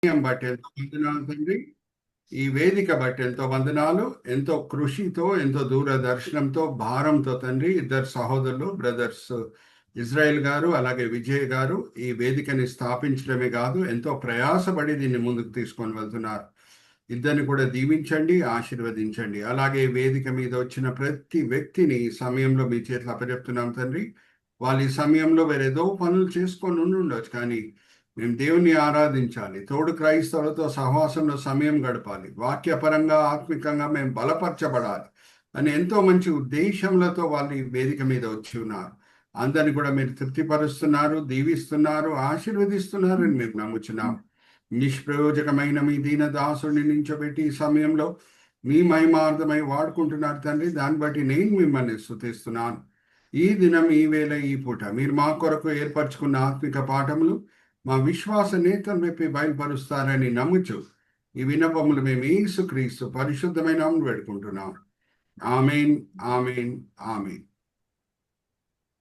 బట్టి ఎంతో వందనాలు తండ్రి. ఈ వేదిక బట్టి ఎంతో వందనాలు. ఎంతో కృషితో, ఎంతో దూరదర్శనంతో, భారంతో తండ్రి ఇద్దరు సహోదరులు బ్రదర్స్ ఇజ్రాయెల్ గారు అలాగే విజయ్ గారు ఈ వేదికని స్థాపించడమే కాదు, ఎంతో ప్రయాసపడి దీన్ని ముందుకు తీసుకొని వెళ్తున్నారు. ఇద్దరిని కూడా దీవించండి, ఆశీర్వదించండి. అలాగే వేదిక మీద వచ్చిన ప్రతి వ్యక్తిని ఈ సమయంలో మీ చేతిలో అప్పచెప్తున్నాం తండ్రి. వాళ్ళు ఈ సమయంలో వేరేదో పనులు చేసుకొని ఉండొచ్చు, కానీ మేము దేవుని ఆరాధించాలి, తోడు క్రైస్తవులతో సహవాసంలో సమయం గడపాలి, వాక్యపరంగా ఆత్మికంగా మేము బలపరచబడాలి అని ఎంతో మంచి ఉద్దేశంలతో వాళ్ళు ఈ వేదిక మీద వచ్చి ఉన్నారు. అందరిని కూడా మీరు తృప్తిపరుస్తున్నారు, దీవిస్తున్నారు, ఆశీర్వదిస్తున్నారు అని మేము నమ్ముచున్నాం. నిష్ప్రయోజకమైన మీ దీన దాసుడిని నించోబెట్టి ఈ సమయంలో మీ మహిమార్థమై వాడుకుంటున్నారు తండ్రి. దాన్ని బట్టి నేను మిమ్మల్ని స్తుతిస్తున్నాను. ఈ దినం, ఈ వేళ, ఈ పూట మీరు మా కొరకు ఏర్పరచుకున్న ఆత్మిక పాఠములు మా విశ్వాస నేతను చెప్పి బయలుపరుస్తారని నమ్ముచు ఈ విన్నపములు మేము యేసుక్రీస్తు పరిశుద్ధమైన నామమున వేడుకుంటున్నాం. ఆమేన్, ఆమేన్, ఆమేన్.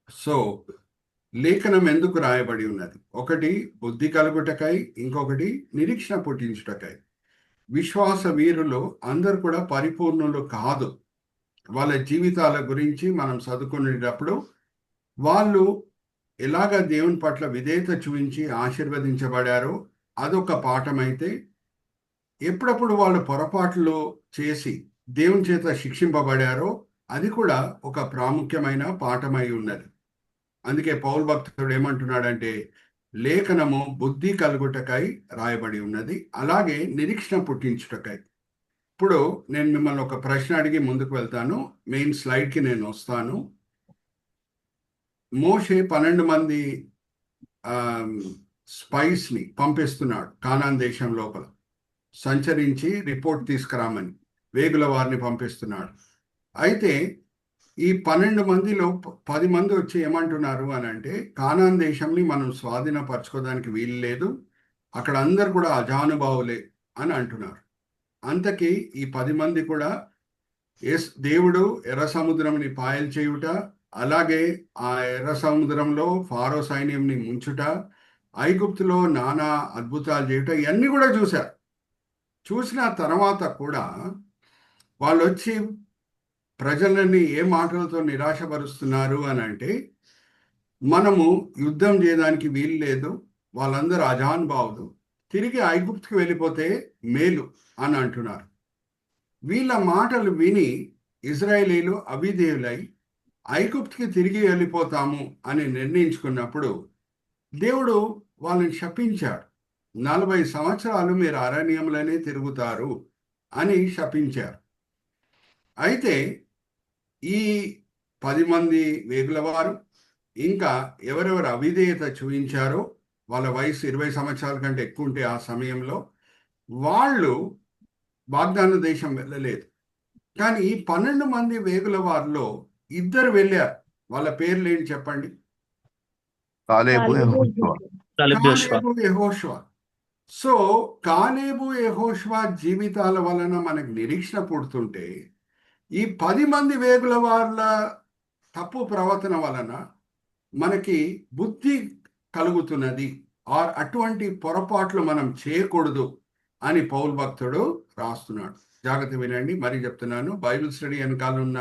సో లేఖనం ఎందుకు రాయబడి ఉన్నది? ఒకటి బుద్ధి కలుగుటకై, ఇంకొకటి నిరీక్షణ పుట్టించుటకై. విశ్వాస వీరులు అందరు కూడా పరిపూర్ణులు కాదు. వాళ్ళ జీవితాల గురించి మనం చదువుకునేటప్పుడు వాళ్ళు ఎలాగ దేవుని పట్ల విధేయత చూపించి ఆశీర్వదించబడారో అదొక పాఠమైతే, ఎప్పుడప్పుడు వాళ్ళు పొరపాట్లు చేసి దేవుని చేత శిక్షింపబడారో అది కూడా ఒక ప్రాముఖ్యమైన పాఠమై ఉన్నది. అందుకే పౌలు భక్తుడు ఏమంటున్నాడంటే, లేఖనము బుద్ధి కలుగుటకై రాయబడి ఉన్నది, అలాగే నిరీక్షణ పుట్టించుటకై. ఇప్పుడు నేను మిమ్మల్ని ఒక ప్రశ్న అడిగి ముందుకు వెళ్తాను. మెయిన్ స్లైడ్కి నేను వస్తాను. మోషే 12 మంది స్పైస్ని పంపిస్తున్నాడు కానాన్ దేశం లోపల సంచరించి రిపోర్ట్ తీసుకురామని. వేగుల వారిని పంపిస్తున్నాడు. అయితే ఈ 12 మందిలో 10 మంది వచ్చి ఏమంటున్నారు అని అంటే, కానాన్ దేశంని మనం స్వాధీనపరచుకోవడానికి వీలు లేదు, అక్కడ అందరు కూడా అజానుభావులే అని అంటున్నారు. అంతకీ ఈ 10 మంది కూడా దేవుడు ఎర్ర సముద్రంని పాయలు చేయుట, అలాగే ఆ ఎర్ర సముద్రంలో ఫారో సైన్యంని ముంచుట, ఐగుప్తులో నానా అద్భుతాలు చేయుట, ఇవన్నీ కూడా చూశారు. చూసిన తర్వాత కూడా వాళ్ళు వచ్చి ప్రజలని ఏ మాటలతో నిరాశపరుస్తున్నారు అని అంటే, మనము యుద్ధం చేయడానికి వీలు లేదు, వాళ్ళందరూ అజానుభావులు, తిరిగి ఐగుప్తుకి వెళ్ళిపోతే మేలు అని అంటున్నారు. వీళ్ళ మాటలు విని ఇజ్రాయేలీలు అవిధేయులై ఐగుప్తుకి తిరిగి వెళ్ళిపోతాము అని నిర్ణయించుకున్నప్పుడు దేవుడు వాళ్ళని శపించాడు. 40 సంవత్సరాలు మీరు అరణ్యంలోనే తిరుగుతారు అని శపించారు. అయితే ఈ 10 మంది వేగుల వారు ఇంకా ఎవరెవరు అవిధేయత చూపించారో, వాళ్ళ వయసు 20 సంవత్సరాల కంటే ఎక్కువ ఉంటే ఆ సమయంలో, వాళ్ళు వాగ్దాన దేశం వెళ్ళలేదు. కానీ ఈ 12 మంది వేగుల వారిలో ఇద్దరు వెళ్ళారు. వాళ్ళ పేర్లు ఏంటి చెప్పండి? కాలేబు, యెహోషువ. సో కాలేబు, యెహోషువ జీవితాల వలన మనకు నిరీక్షణ పుడుతుంటే, ఈ 10 మంది వేగుల వాళ్ళ తప్పు ప్రవర్తన వలన మనకి బుద్ధి కలుగుతున్నది. అటువంటి పొరపాట్లు మనం చేయకూడదు అని పౌలు భక్తుడు రాస్తున్నాడు. జాగ్రత్త వినండి, మరీ చెప్తున్నాను. బైబిల్ స్టడీ వెనకాల ఉన్న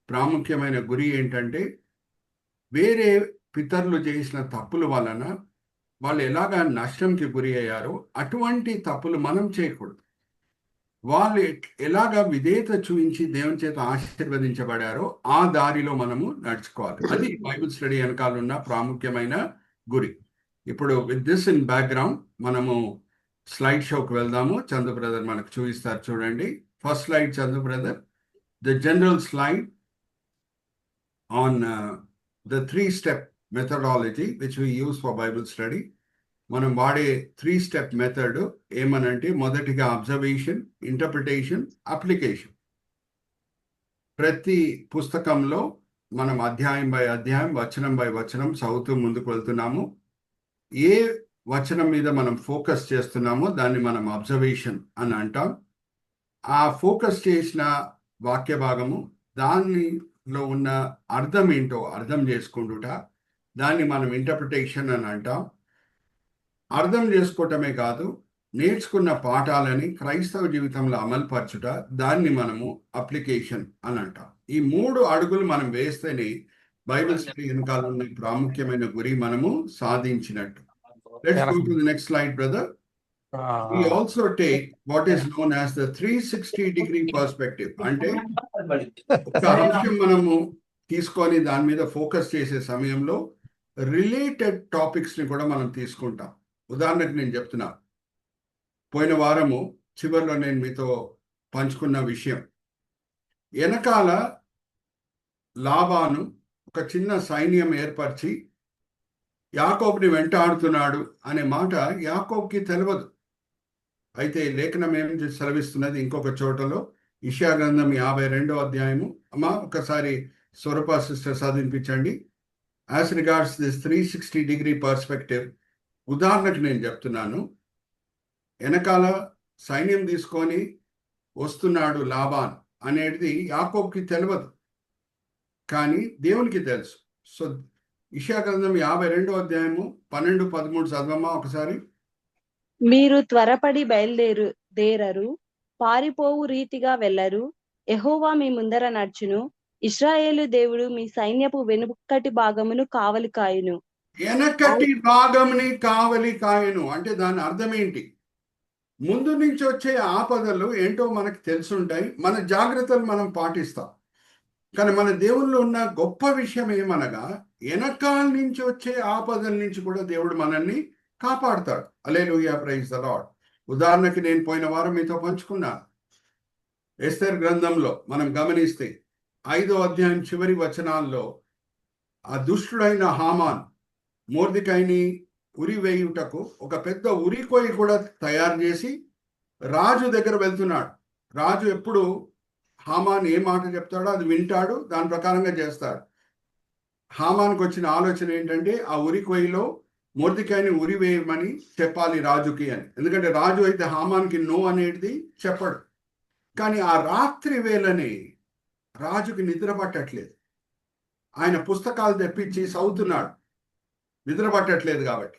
ప్రాముఖ్యమైన గురి ఏంటంటే, వేరే పితరులు చేసిన తప్పుల వలన వాళ్ళు ఎలాగా నష్టంకి గురి అయ్యారో అటువంటి తప్పులు మనం చేయకూడదు. వాళ్ళు ఎలాగా విధేయత చూపించి దేవుని చేత ఆశీర్వదించబడారో ఆ దారిలో మనము నడుచుకోవాలి. అది బైబిల్ స్టడీ వెనకాల ఉన్న ప్రాముఖ్యమైన గురి. ఇప్పుడు విత్ దిస్ ఇన్ బ్యాక్గ్రౌండ్ మనము స్లైడ్ షోకి వెళ్దాము. చందు బ్రదర్ మనకు చూపిస్తారు, చూడండి. First slide Chandu brother. The general slide on the 3-step methodology which we use for Bible study. మనం వాడే 3-step మెథడ్ ఏమనంటే, మొదటిగా అబ్జర్వేషన్, ఇంటర్ప్రిటేషన్, అప్లికేషన్. ప్రతి పుస్తకంలో మనం అధ్యాయం బై అధ్యాయం, వచనం బై వచనం చదువుతూ ముందుకు వెళ్తున్నాము. ఏ వచనం మీద మనం ఫోకస్ చేస్తున్నామో దాన్ని మనం అబ్జర్వేషన్ అని అంటాం. ఆ ఫోకస్ చేసిన వాక్య భాగము, దానిలో ఉన్న అర్థం ఏంటో అర్థం చేసుకుంటుట, దాన్ని మనం ఇంటర్ప్రిటేషన్ అని అంటాం. అర్థం చేసుకోవటమే కాదు, నేర్చుకున్న పాఠాలని క్రైస్తవ జీవితంలో అమలుపరచుట, దాన్ని మనము అప్లికేషన్ అని అంటాం. ఈ 3 అడుగులు మనం వేస్తేనే బైబిల్ స్టడీ వెనకాల ఉన్న ప్రాముఖ్యమైన గురి మనము సాధించినట్టు. Let's go to the next slide brother. We also take what is known as the 360-degree perspective. అంటే ఒక అంశం మనము తీసుకొని దాని మీద ఫోకస్ చేసే సమయంలో రిలేటెడ్ టాపిక్స్ ని కూడా మనం తీసుకుంటాం. ఉదాహరణకు నేను చెప్తున్నా, పోయిన వారము చివరిలో నేను మీతో పంచుకున్న విషయం, వెనకాల లాబాను ఒక చిన్న సైన్యం ఏర్పరిచి యాకోబుని వెంటాడుతున్నాడు అనే మాట యాకోబుకి తెలియదు. అయితే లేఖనం ఏం సెలవిస్తున్నది ఇంకొక చోటలో, యెషయా గ్రంథం 52వ అధ్యాయము. అమ్మా ఒకసారి స్వరూప సిస్టర్ చదివించండి. As regards this 360-degree perspective, ఉదాహరణకు నేను చెప్తున్నాను, వెనకాల సైన్యం తీసుకొని వస్తున్నాడు లాబాన్ అనేది యాకోబుకి తెలియదు, కానీ దేవునికి తెలుసు. సో యెషయా గ్రంథం 52వ అధ్యాయము 12-13 చదవమ్మా ఒకసారి. మీరు త్వరపడి బయలుదేరరు, పారిపోవు రీతిగా వెళ్ళరు. యెహోవా మీ ముందర నడుచును, ఇశ్రాయేలు దేవుడు మీ సైన్యపు వెనుకటి భాగమును కావలి కాయును. వెనకటి భాగంని కావలి కాయను అంటే దాని అర్థం ఏంటి? ముందు నుంచి వచ్చే ఆపదలు ఏంటో మనకు తెలుసుంటాయి, మన జాగ్రత్తలు మనం పాటిస్తాం. కానీ మన దేవుల్లో ఉన్న గొప్ప విషయం ఏమనగా, వెనకాల నుంచి వచ్చే ఆపదల నుంచి కూడా దేవుడు మనల్ని కాపాడుతాడు. హల్లెలూయా, ప్రైజ్ ది లార్డ్. ఉదాహరణకి నేను పోయిన వారం మీతో పంచుకున్నా, ఎస్తేర్ గ్రంథంలో మనం గమనిస్తే 5వ అధ్యాయం చివరి వచనాల్లో ఆ దుష్టుడైన హామాన్ మొర్దెకైని ఉరివేయుటకు ఒక పెద్ద ఉరికోయి కూడా తయారు చేసి రాజు దగ్గర వెళ్తున్నాడు. రాజు ఎప్పుడు హామాన్ ఏ మాట చెప్తాడో అది వింటాడు, దాని ప్రకారంగా చేస్తాడు. హామాన్కి వచ్చిన ఆలోచన ఏంటంటే ఆ ఉరికోయిలో మొర్దెకైని ఉరివేయమని చెప్పాలి రాజుకి అని. ఎందుకంటే రాజు అయితే హామాన్కి నో అనేది చెప్పడు. కానీ ఆ రాత్రి వేళనే రాజుకి నిద్ర పట్టట్లేదు. ఆయన పుస్తకాలు తెప్పించి చదువుతున్నాడు, నిద్ర పట్టట్లేదు కాబట్టి.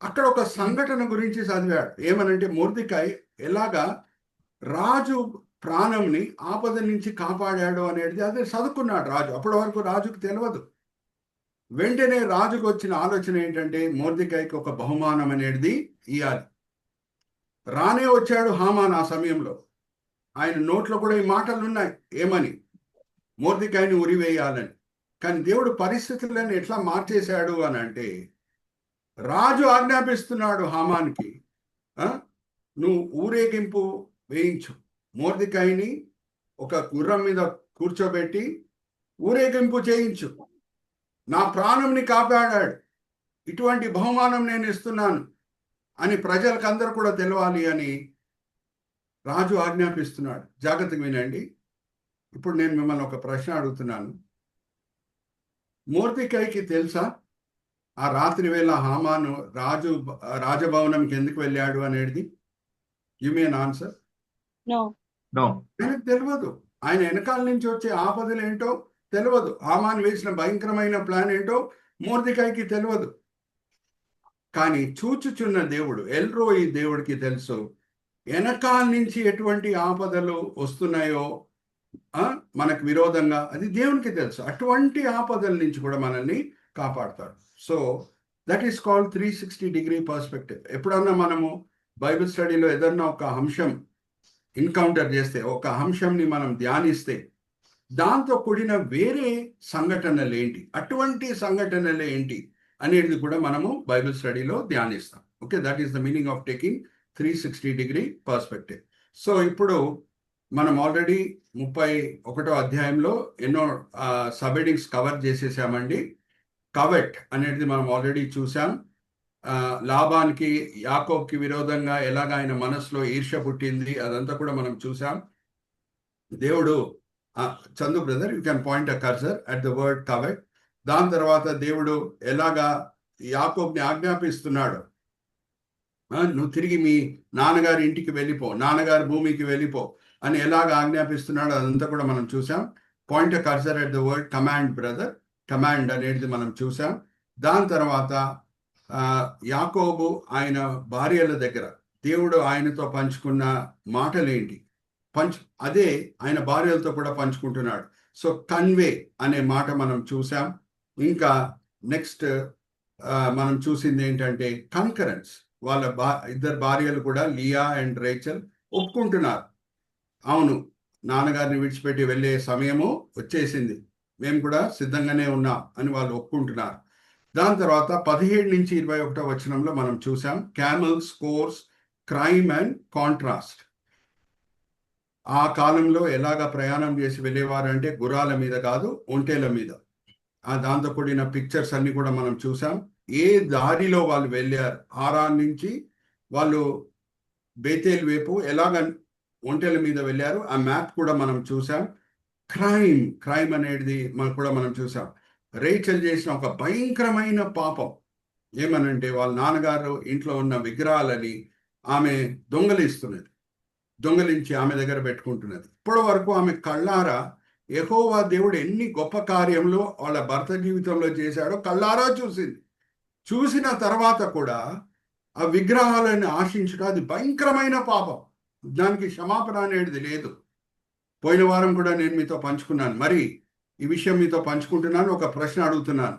అక్కడ ఒక సంఘటన గురించి చదివాడు. ఏమనంటే మొర్దెకై ఎలాగా రాజు ప్రాణంని ఆపద నుంచి కాపాడాడు అనేది అదే చదువుకున్నాడు రాజు. అప్పటి వరకు రాజుకు తెలియదు. వెంటనే రాజుకు వచ్చిన ఆలోచన ఏంటంటే మొర్దెకైకి ఒక బహుమానం అనేది ఇవ్వాలి. రానే వచ్చాడు హామాన్. ఆ సమయంలో ఆయన నోట్లో కూడా ఈ మాటలు ఉన్నాయి, ఏమని? మొర్దెకైని ఉరివేయాలని. కానీ దేవుడు పరిస్థితులను ఎట్లా మార్చేశాడు అని అంటే, రాజు ఆజ్ఞాపిస్తున్నాడు హామాన్కి, నువ్వు ఊరేగింపు వేయించు, మొర్దెకైని ఒక గుర్రం మీద కూర్చోబెట్టి ఊరేగింపు చేయించు, నా ప్రాణంని కాపాడాడు, ఇటువంటి బహుమానం నేను ఇస్తున్నాను అని ప్రజలకు అందరూ కూడా తెలవాలి అని రాజు ఆజ్ఞాపిస్తున్నాడు. జాగ్రత్తగా వినండి. ఇప్పుడు నేను మిమ్మల్ని ఒక ప్రశ్న అడుగుతున్నాను. మొర్దెకైకి తెలుసా ఆ రాత్రి వేళ హామాను రాజభవనంకి ఎందుకు వెళ్ళాడు అనేది? You may answer. నో, ఆయనకు తెలియదు. ఆయన వెనకాల నుంచి వచ్చే ఆపదలు ఏంటో తెలియదు. హామాను వేసిన భయంకరమైన ప్లాన్ ఏంటో మొర్దెకైకి తెలియదు. కానీ చూచుచున్న దేవుడు, ఎల్రోయి దేవుడికి తెలుసు వెనకాల నుంచి ఎటువంటి ఆపదలు వస్తున్నాయో మనకు విరోధంగా, అది దేవునికి తెలుసు. అటువంటి ఆపదల నుంచి కూడా మనల్ని కాపాడతాడు. So that is called 360-degree perspective. ఎప్పుడన్నా మనము బైబిల్ స్టడీలో ఏదన్నా ఒక అంశం ఎన్కౌంటర్ చేస్తే, ఒక అంశంని మనం ధ్యానిస్తే, దాంతో కూడిన వేరే సంఘటనలు ఏంటి, అటువంటి సంఘటనలు ఏంటి అనేది కూడా మనము బైబిల్ స్టడీలో ధ్యానిస్తాం. Okay, that is the meaning of taking 360-degree perspective. So ఇప్పుడు మనం ఆల్రెడీ 31వ అధ్యాయంలో ఎన్నో సబ్ హెడింగ్స్ కవర్ చేసేసామండి. కవెట్ అనేది మనం ఆల్రెడీ చూసాం. లాబాన్కి యాకోబ్కి విరోధంగా ఎలాగ ఆయన మనసులో ఈర్ష్య పుట్టింది, అదంతా కూడా మనం చూసాం. దేవుడు Chandu brother, you can point a cursor at the word covet. దాని తర్వాత దేవుడు ఎలాగా యాకోబ్ని ఆజ్ఞాపిస్తున్నాడు, నువ్వు తిరిగి మీ నాన్నగారి ఇంటికి వెళ్ళిపో, నాన్నగారి భూమికి వెళ్ళిపో అని ఎలాగ ఆజ్ఞాపిస్తున్నాడు, అదంతా కూడా మనం చూసాం. Point a cursor at the word command brother, command అనేది మనం చూసాం. దాని తర్వాత యాకోబు ఆయన భార్యల దగ్గర దేవుడు ఆయనతో పంచుకున్న మాటలేంటి, అదే ఆయన భార్యలతో కూడా పంచుకుంటున్నాడు. సో కన్వే అనే మాట మనం చూసాం. ఇంకా నెక్స్ట్ మనం చూసింది ఏంటంటే కన్కరెన్స్. వాళ్ళ ఇద్దరు భార్యలు కూడా, లియా అండ్ రేచల్, ఒప్పుకుంటున్నారు. అవును, నాన్నగారిని విడిచిపెట్టి వెళ్ళే సమయము వచ్చేసింది, మేము కూడా సిద్ధంగానే ఉన్నాం అని వాళ్ళు ఒప్పుకుంటున్నారు. దాని తర్వాత 17 నుంచి 21 వచనంలో మనం చూసాం camels, course, crime and contrast. ఆ కాలంలో ఎలాగ ప్రయాణం చేసి వెళ్ళేవారంటే గుర్రాల మీద కాదు, ఒంటేల మీద. దాంతో కూడిన పిక్చర్స్ అన్ని కూడా మనం చూసాం. ఏ దారిలో వాళ్ళు వెళ్ళారు, హారాన్ నుంచి వాళ్ళు బేతేల్ వైపు ఎలాగ ఒంటెల మీద వెళ్ళారు, ఆ మ్యాప్ కూడా మనం చూసాం. క్రైమ్ అనేది కూడా మనం చూసాం. రేచల్ చేసిన ఒక భయంకరమైన పాపం ఏమనంటే వాళ్ళ నాన్నగారు ఇంట్లో ఉన్న విగ్రహాలని ఆమె దొంగలించి ఆమె దగ్గర పెట్టుకుంటున్నది. ఇప్పటి వరకు ఆమె కళ్ళారా యెహోవా దేవుడు ఎన్ని గొప్ప కార్యంలో వాళ్ళ భర్త జీవితంలో చేశాడో కళ్ళారా చూసిన తర్వాత కూడా ఆ విగ్రహాలను ఆశించడం అది భయంకరమైన పాపం. దానికి క్షమాపణ అనేది లేదు. పోయిన వారం కూడా నేను మీతో పంచుకున్నాను. మరి ఈ విషయం మీతో పంచుకుంటున్నాను. ఒక ప్రశ్న అడుగుతున్నాను.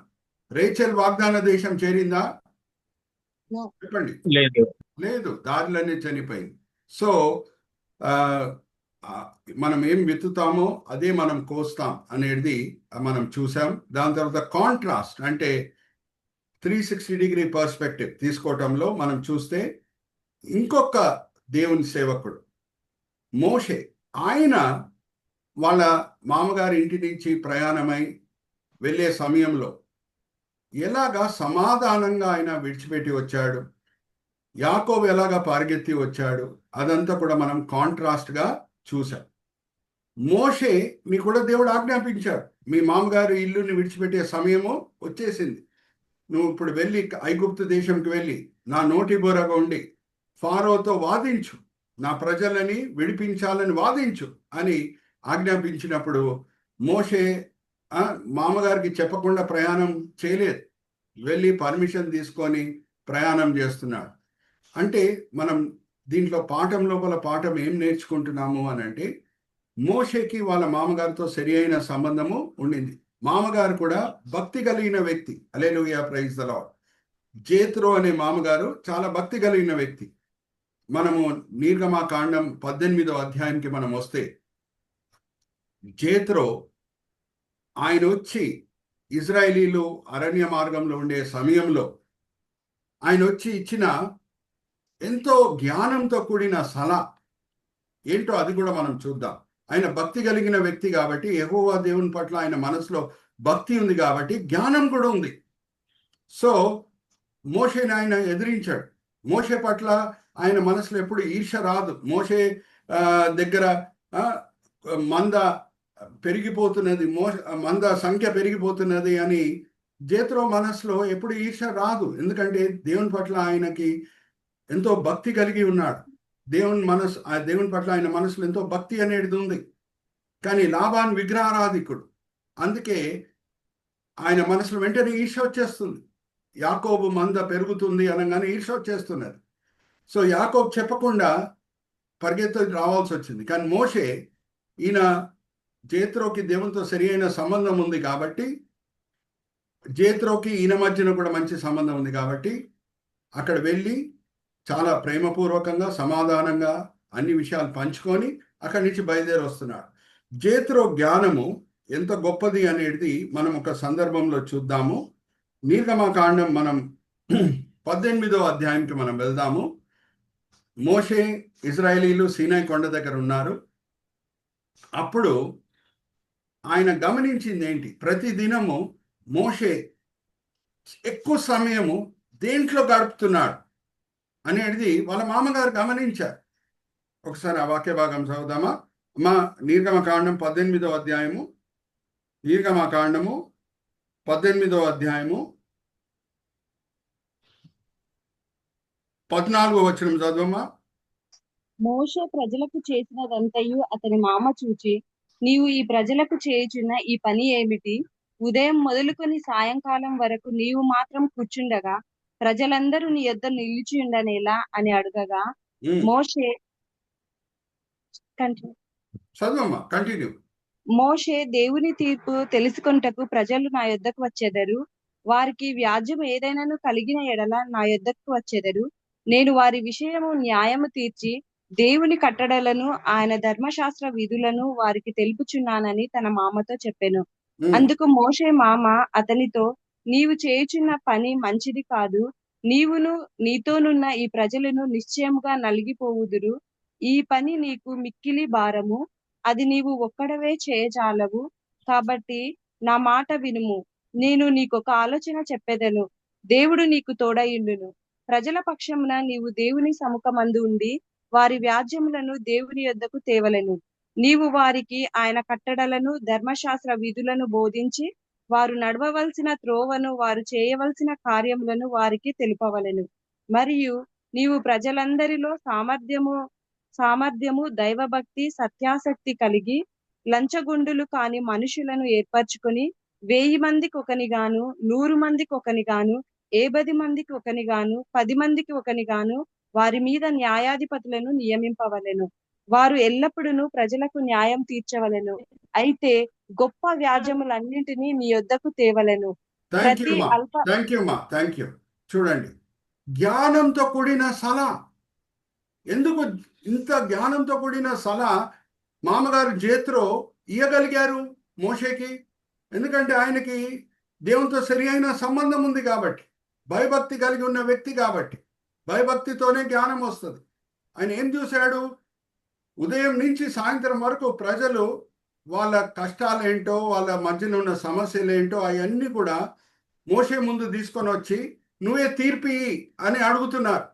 రేచల్ వాగ్దాన దేశం చేరిందా? చెప్పండి. లేదు, దారిలోనే చనిపోయింది. సో మనం ఏం వెతుకుతామో అదే మనం కోస్తాం అనేది మనం చూసాం. దాని తర్వాత కాంట్రాస్ట్ అంటే 360 డిగ్రీ పర్స్పెక్టివ్ తీసుకోవటంలో మనం చూస్తే ఇంకొక దేవుని సేవకుడు మోషే, ఆయన వాళ్ళ మామగారి ఇంటి నుంచి ప్రయాణమై వెళ్ళే సమయంలో ఎలాగా సమాధానంగా ఆయన విడిచిపెట్టి వచ్చాడు, యాకోబు ఎలాగా పరిగెత్తి వచ్చాడు, అదంతా కూడా మనం కాంట్రాస్ట్గా చూసాం. మోషేని కూడా దేవుడు ఆజ్ఞాపించాడు, మీ మామగారు ఇల్లుని విడిచిపెట్టే సమయము వచ్చేసింది, నువ్వు ఇప్పుడు వెళ్ళి ఐగుప్తు దేశంకి వెళ్ళి నా నోటి బోరగా ఉండి ఫారోతో వాదించు, నా ప్రజలని విడిపించాలని వాదించు అని ఆజ్ఞాపించినప్పుడు మోషే మామగారికి చెప్పకుండా ప్రయాణం చేయలేదు, వెళ్ళి పర్మిషన్ తీసుకొని ప్రయాణం చేస్తున్నాడు. అంటే మనం దీంట్లో లోపల పాఠం ఏం నేర్చుకుంటున్నాము అని అంటే, మోషేకి వాళ్ళ మామగారితో సరి అయిన సంబంధము ఉండింది. మామగారు కూడా భక్తి కలిగిన వ్యక్తి. హల్లెలూయా, ప్రైజ్ ద లార్డ్. జేత్రో అనే మామగారు చాలా భక్తి కలిగిన వ్యక్తి. మనము నిర్గమకాండం 18వ అధ్యాయానికి మనం వస్తే, జేత్రో ఆయన వచ్చి ఇజ్రాయేలీలు అరణ్య మార్గంలో ఉండే సమయంలో ఆయన వచ్చి ఇచ్చిన ఎంతో జ్ఞానంతో కూడిన సలహా ఏంటో అది కూడా మనం చూద్దాం. ఆయన భక్తి కలిగిన వ్యక్తి కాబట్టి, యెహోవా దేవుని పట్ల ఆయన మనసులో భక్తి ఉంది కాబట్టి జ్ఞానం కూడా ఉంది. సో మోషేని ఆయన ఎదిరించాడు. మోషే పట్ల ఆయన మనసులో ఎప్పుడు ఈర్ష్య రాదు. మోషే దగ్గర మంద పెరిగిపోతున్నది, మంద సంఖ్య పెరిగిపోతున్నది అని జేత్రో మనసులో ఎప్పుడు ఈర్ష్య రాదు. ఎందుకంటే దేవుని పట్ల ఆయనకి ఎంతో భక్తి కలిగి ఉన్నాడు. దేవుని పట్ల ఆయన మనసులో ఎంతో భక్తి అనేది ఉంది. కానీ లాబాన్ విగ్రహారాధికుడు, అందుకే ఆయన మనసులో వెంటనే ఈర్ష్య వచ్చేస్తుంది. యాకోబు మంద పెరుగుతుంది అనగానే ఈర్ష్య వచ్చేస్తున్నది. సో యాకోబు చెప్పకుండా పరిగెత్తి రావాల్సి వచ్చింది. కానీ మోషే, ఈయన జేత్రోకి దేవునితో సరి అయిన సంబంధం ఉంది కాబట్టి, జేత్రోకి ఈయన మధ్యన కూడా మంచి సంబంధం ఉంది కాబట్టి అక్కడ వెళ్ళి చాలా ప్రేమపూర్వకంగా సమాధానంగా అన్ని విషయాలు పంచుకొని అక్కడి నుంచి బయలుదేరి వస్తున్నాడు. జేత్రో జ్ఞానము ఎంత గొప్పది అనేది మనం ఒక సందర్భంలో చూద్దాము. నిర్గమకాండం మనం 18వ అధ్యాయానికి మనం వెళ్దాము. మోషే, ఇజ్రాయేలీలు సీనాయి కొండ దగ్గర ఉన్నారు. అప్పుడు ఆయన గమనించింది ఏంటి, ప్రతి దినము మోషే ఎక్కువ సమయము దేంట్లో గడుపుతున్నాడు అనేది వాళ్ళ మామగారు గమనించారు. ఒకసారి ఆ వాక్య భాగం చదువుదామా? మా నిర్గమకాండం 18వ అధ్యాయము, నిర్గమకాండము 18వ అధ్యాయము 14వ వచనం చదవమ్మా. మోషే ప్రజలకు చేసినదంతయు అతని మామ చూచి, నీవు ఈ ప్రజలకు చేయుచున్న ఈ పని ఏమిటి? ఉదయం మొదలుకొని సాయంకాలం వరకు నీవు మాత్రం కూర్చుండగా ప్రజలందరూ నీ యొద్ద నిలిచి ఉండనేలా అని అడగగా, మోషే కంటిన్యూ చదువమ్మా, కంటిన్యూ. మోషే దేవుని తీర్పు తెలుసుకొనుటకు ప్రజలు నా యొద్దకు వచ్చెదరు. వారికి వ్యాజ్యము ఏదైనాను కలిగిన ఎడల నా యొద్దకు వచ్చెదరు. నేను వారి విషయము న్యాయము తీర్చి దేవుని కట్టడలను ఆయన ధర్మశాస్త్ర విధులను వారికి తెలుపుచున్నానని తన మామతో చెప్పెను. అందుకు మోషే మామ అతనితో, నీవు చేయుచున్న పని మంచిది కాదు. నీవును నీతోనున్న ఈ ప్రజలను నిశ్చయముగా నలిగిపోవుదురు. ఈ పని నీకు మిక్కిలి భారము. అది నీవు ఒక్కడవే చేయజాలవు. కాబట్టి నా మాట వినుము. నేను నీకొక ఆలోచన చెప్పెదను. దేవుడు నీకు తోడయుండును. ప్రజల పక్షమున నీవు దేవుని సముఖమందు ఉండి వారి వ్యాజ్యములను దేవుని యొద్దకు తేవలెను. నీవు వారికి ఆయన కట్టడలను ధర్మశాస్త్ర విధులను బోధించి వారు నడవవలసిన త్రోవను వారు చేయవలసిన కార్యములను వారికి తెలుపవలెను. మరియు నీవు ప్రజలందరిలో సామర్థ్యము దైవభక్తి సత్యాసక్తి కలిగి లంచగొండులు కాని మనుషులను ఏర్పరచుకొని 1000 మందికి ఒకనిగాను 100 మందికి ఒకనిగాను 50 మందికి ఒకనిగాను 10 మందికి ఒకనిగాను వారి మీద న్యాయాధిపతులను నియమింపవలెను. వారు ఎల్లప్పుడూ ప్రజలకు న్యాయం తీర్చవలెను. అయితే గొప్ప వ్యాజ్యములన్నింటినీ నీ యొద్దకు తేవలెను. ప్రతి అల్ప థ్యాంక్ యూ. చూడండి, జ్ఞానంతో కూడిన సలహా. ఎందుకు ఇంత జ్ఞానంతో కూడిన సలహా మామగారు జేత్రో ఇయ్యగలిగారు మోషేకి? ఎందుకంటే ఆయనకి దేవునితో సరి అయిన సంబంధం ఉంది కాబట్టి, భయభక్తి కలిగి ఉన్న వ్యక్తి కాబట్టి. భయభక్తితోనే జ్ఞానం వస్తుంది. ఆయన ఏం చూశాడు? ఉదయం నుంచి సాయంత్రం వరకు ప్రజలు వాళ్ళ కష్టాలేంటో, వాళ్ళ మధ్యన ఉన్న సమస్యలు ఏంటో అవన్నీ కూడా మోషే ముందు తీసుకొని వచ్చి నువ్వే తీర్పి అని అడుగుతున్నారు.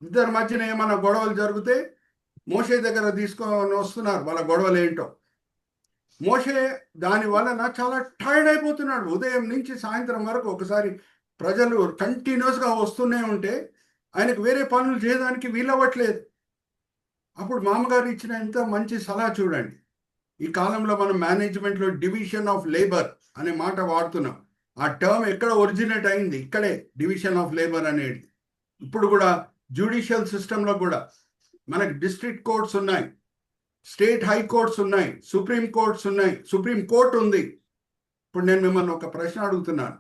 ఇద్దరి మధ్యన ఏమైనా గొడవలు జరిగితే మోషే దగ్గర తీసుకొని వస్తున్నారు వాళ్ళ గొడవలు ఏంటో. మోషే దాని వలన చాలా టైర్డ్ అయిపోతున్నాడు. ఉదయం నుంచి సాయంత్రం వరకు ఒకసారి ప్రజలు కంటిన్యూస్గా వస్తూనే ఉంటే ఆయనకు వేరే పనులు చేయడానికి వీలవ్వట్లేదు. అప్పుడు మామగారు ఇచ్చిన ఎంత మంచి సలహా చూడండి. ఈ కాలంలో మనం మేనేజ్మెంట్లో డివిజన్ ఆఫ్ లేబర్ అనే మాట వాడుతున్నాం. ఆ టర్మ్ ఎక్కడ ఒరిజినేట్ అయింది? ఇక్కడే డివిజన్ ఆఫ్ లేబర్ అనేది. ఇప్పుడు కూడా జ్యుడిషియల్ సిస్టంలో కూడా మనకి డిస్ట్రిక్ట్ కోర్ట్స్ ఉన్నాయి, స్టేట్ హై కోర్ట్స్ ఉన్నాయి, సుప్రీం కోర్ట్స్ ఉన్నాయి, సుప్రీం కోర్ట్ ఉంది. ఇప్పుడు నేను మిమ్మల్ని ఒక ప్రశ్న అడుగుతున్నాను.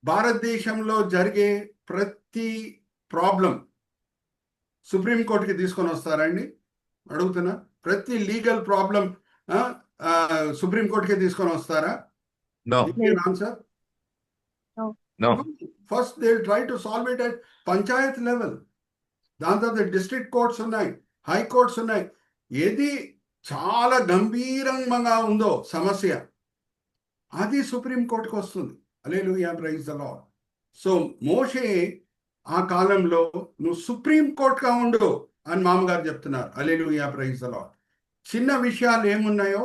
భారతదేశంలో జరిగే ప్రతి ప్రాబ్లం సుప్రీం కోర్టుకి తీసుకొని వస్తారండి? అడుగుతున్నా. ప్రతి లీగల్ ప్రాబ్లం సుప్రీం కోర్టుకి తీసుకొని వస్తారా? Answer No. First they'll try to solve it at Panchayat level. దాని తర్వాత డిస్ట్రిక్ట్ కోర్ట్స్ ఉన్నాయి, హై కోర్ట్స్ ఉన్నాయి. ఏది చాలా గంభీరంగా ఉందో సమస్య, అది సుప్రీం కోర్టుకు వస్తుంది. హల్లెలూయా, ప్రైజ్ ద లార్డ్. సో మోషే ఆ కాలంలో నువ్వు సుప్రీం కోర్టుగా ఉండు అని మామగారు చెప్తున్నారు. హల్లెలూయా, ప్రైజ్ ద లార్డ్. చిన్న విషయాలు ఏమున్నాయో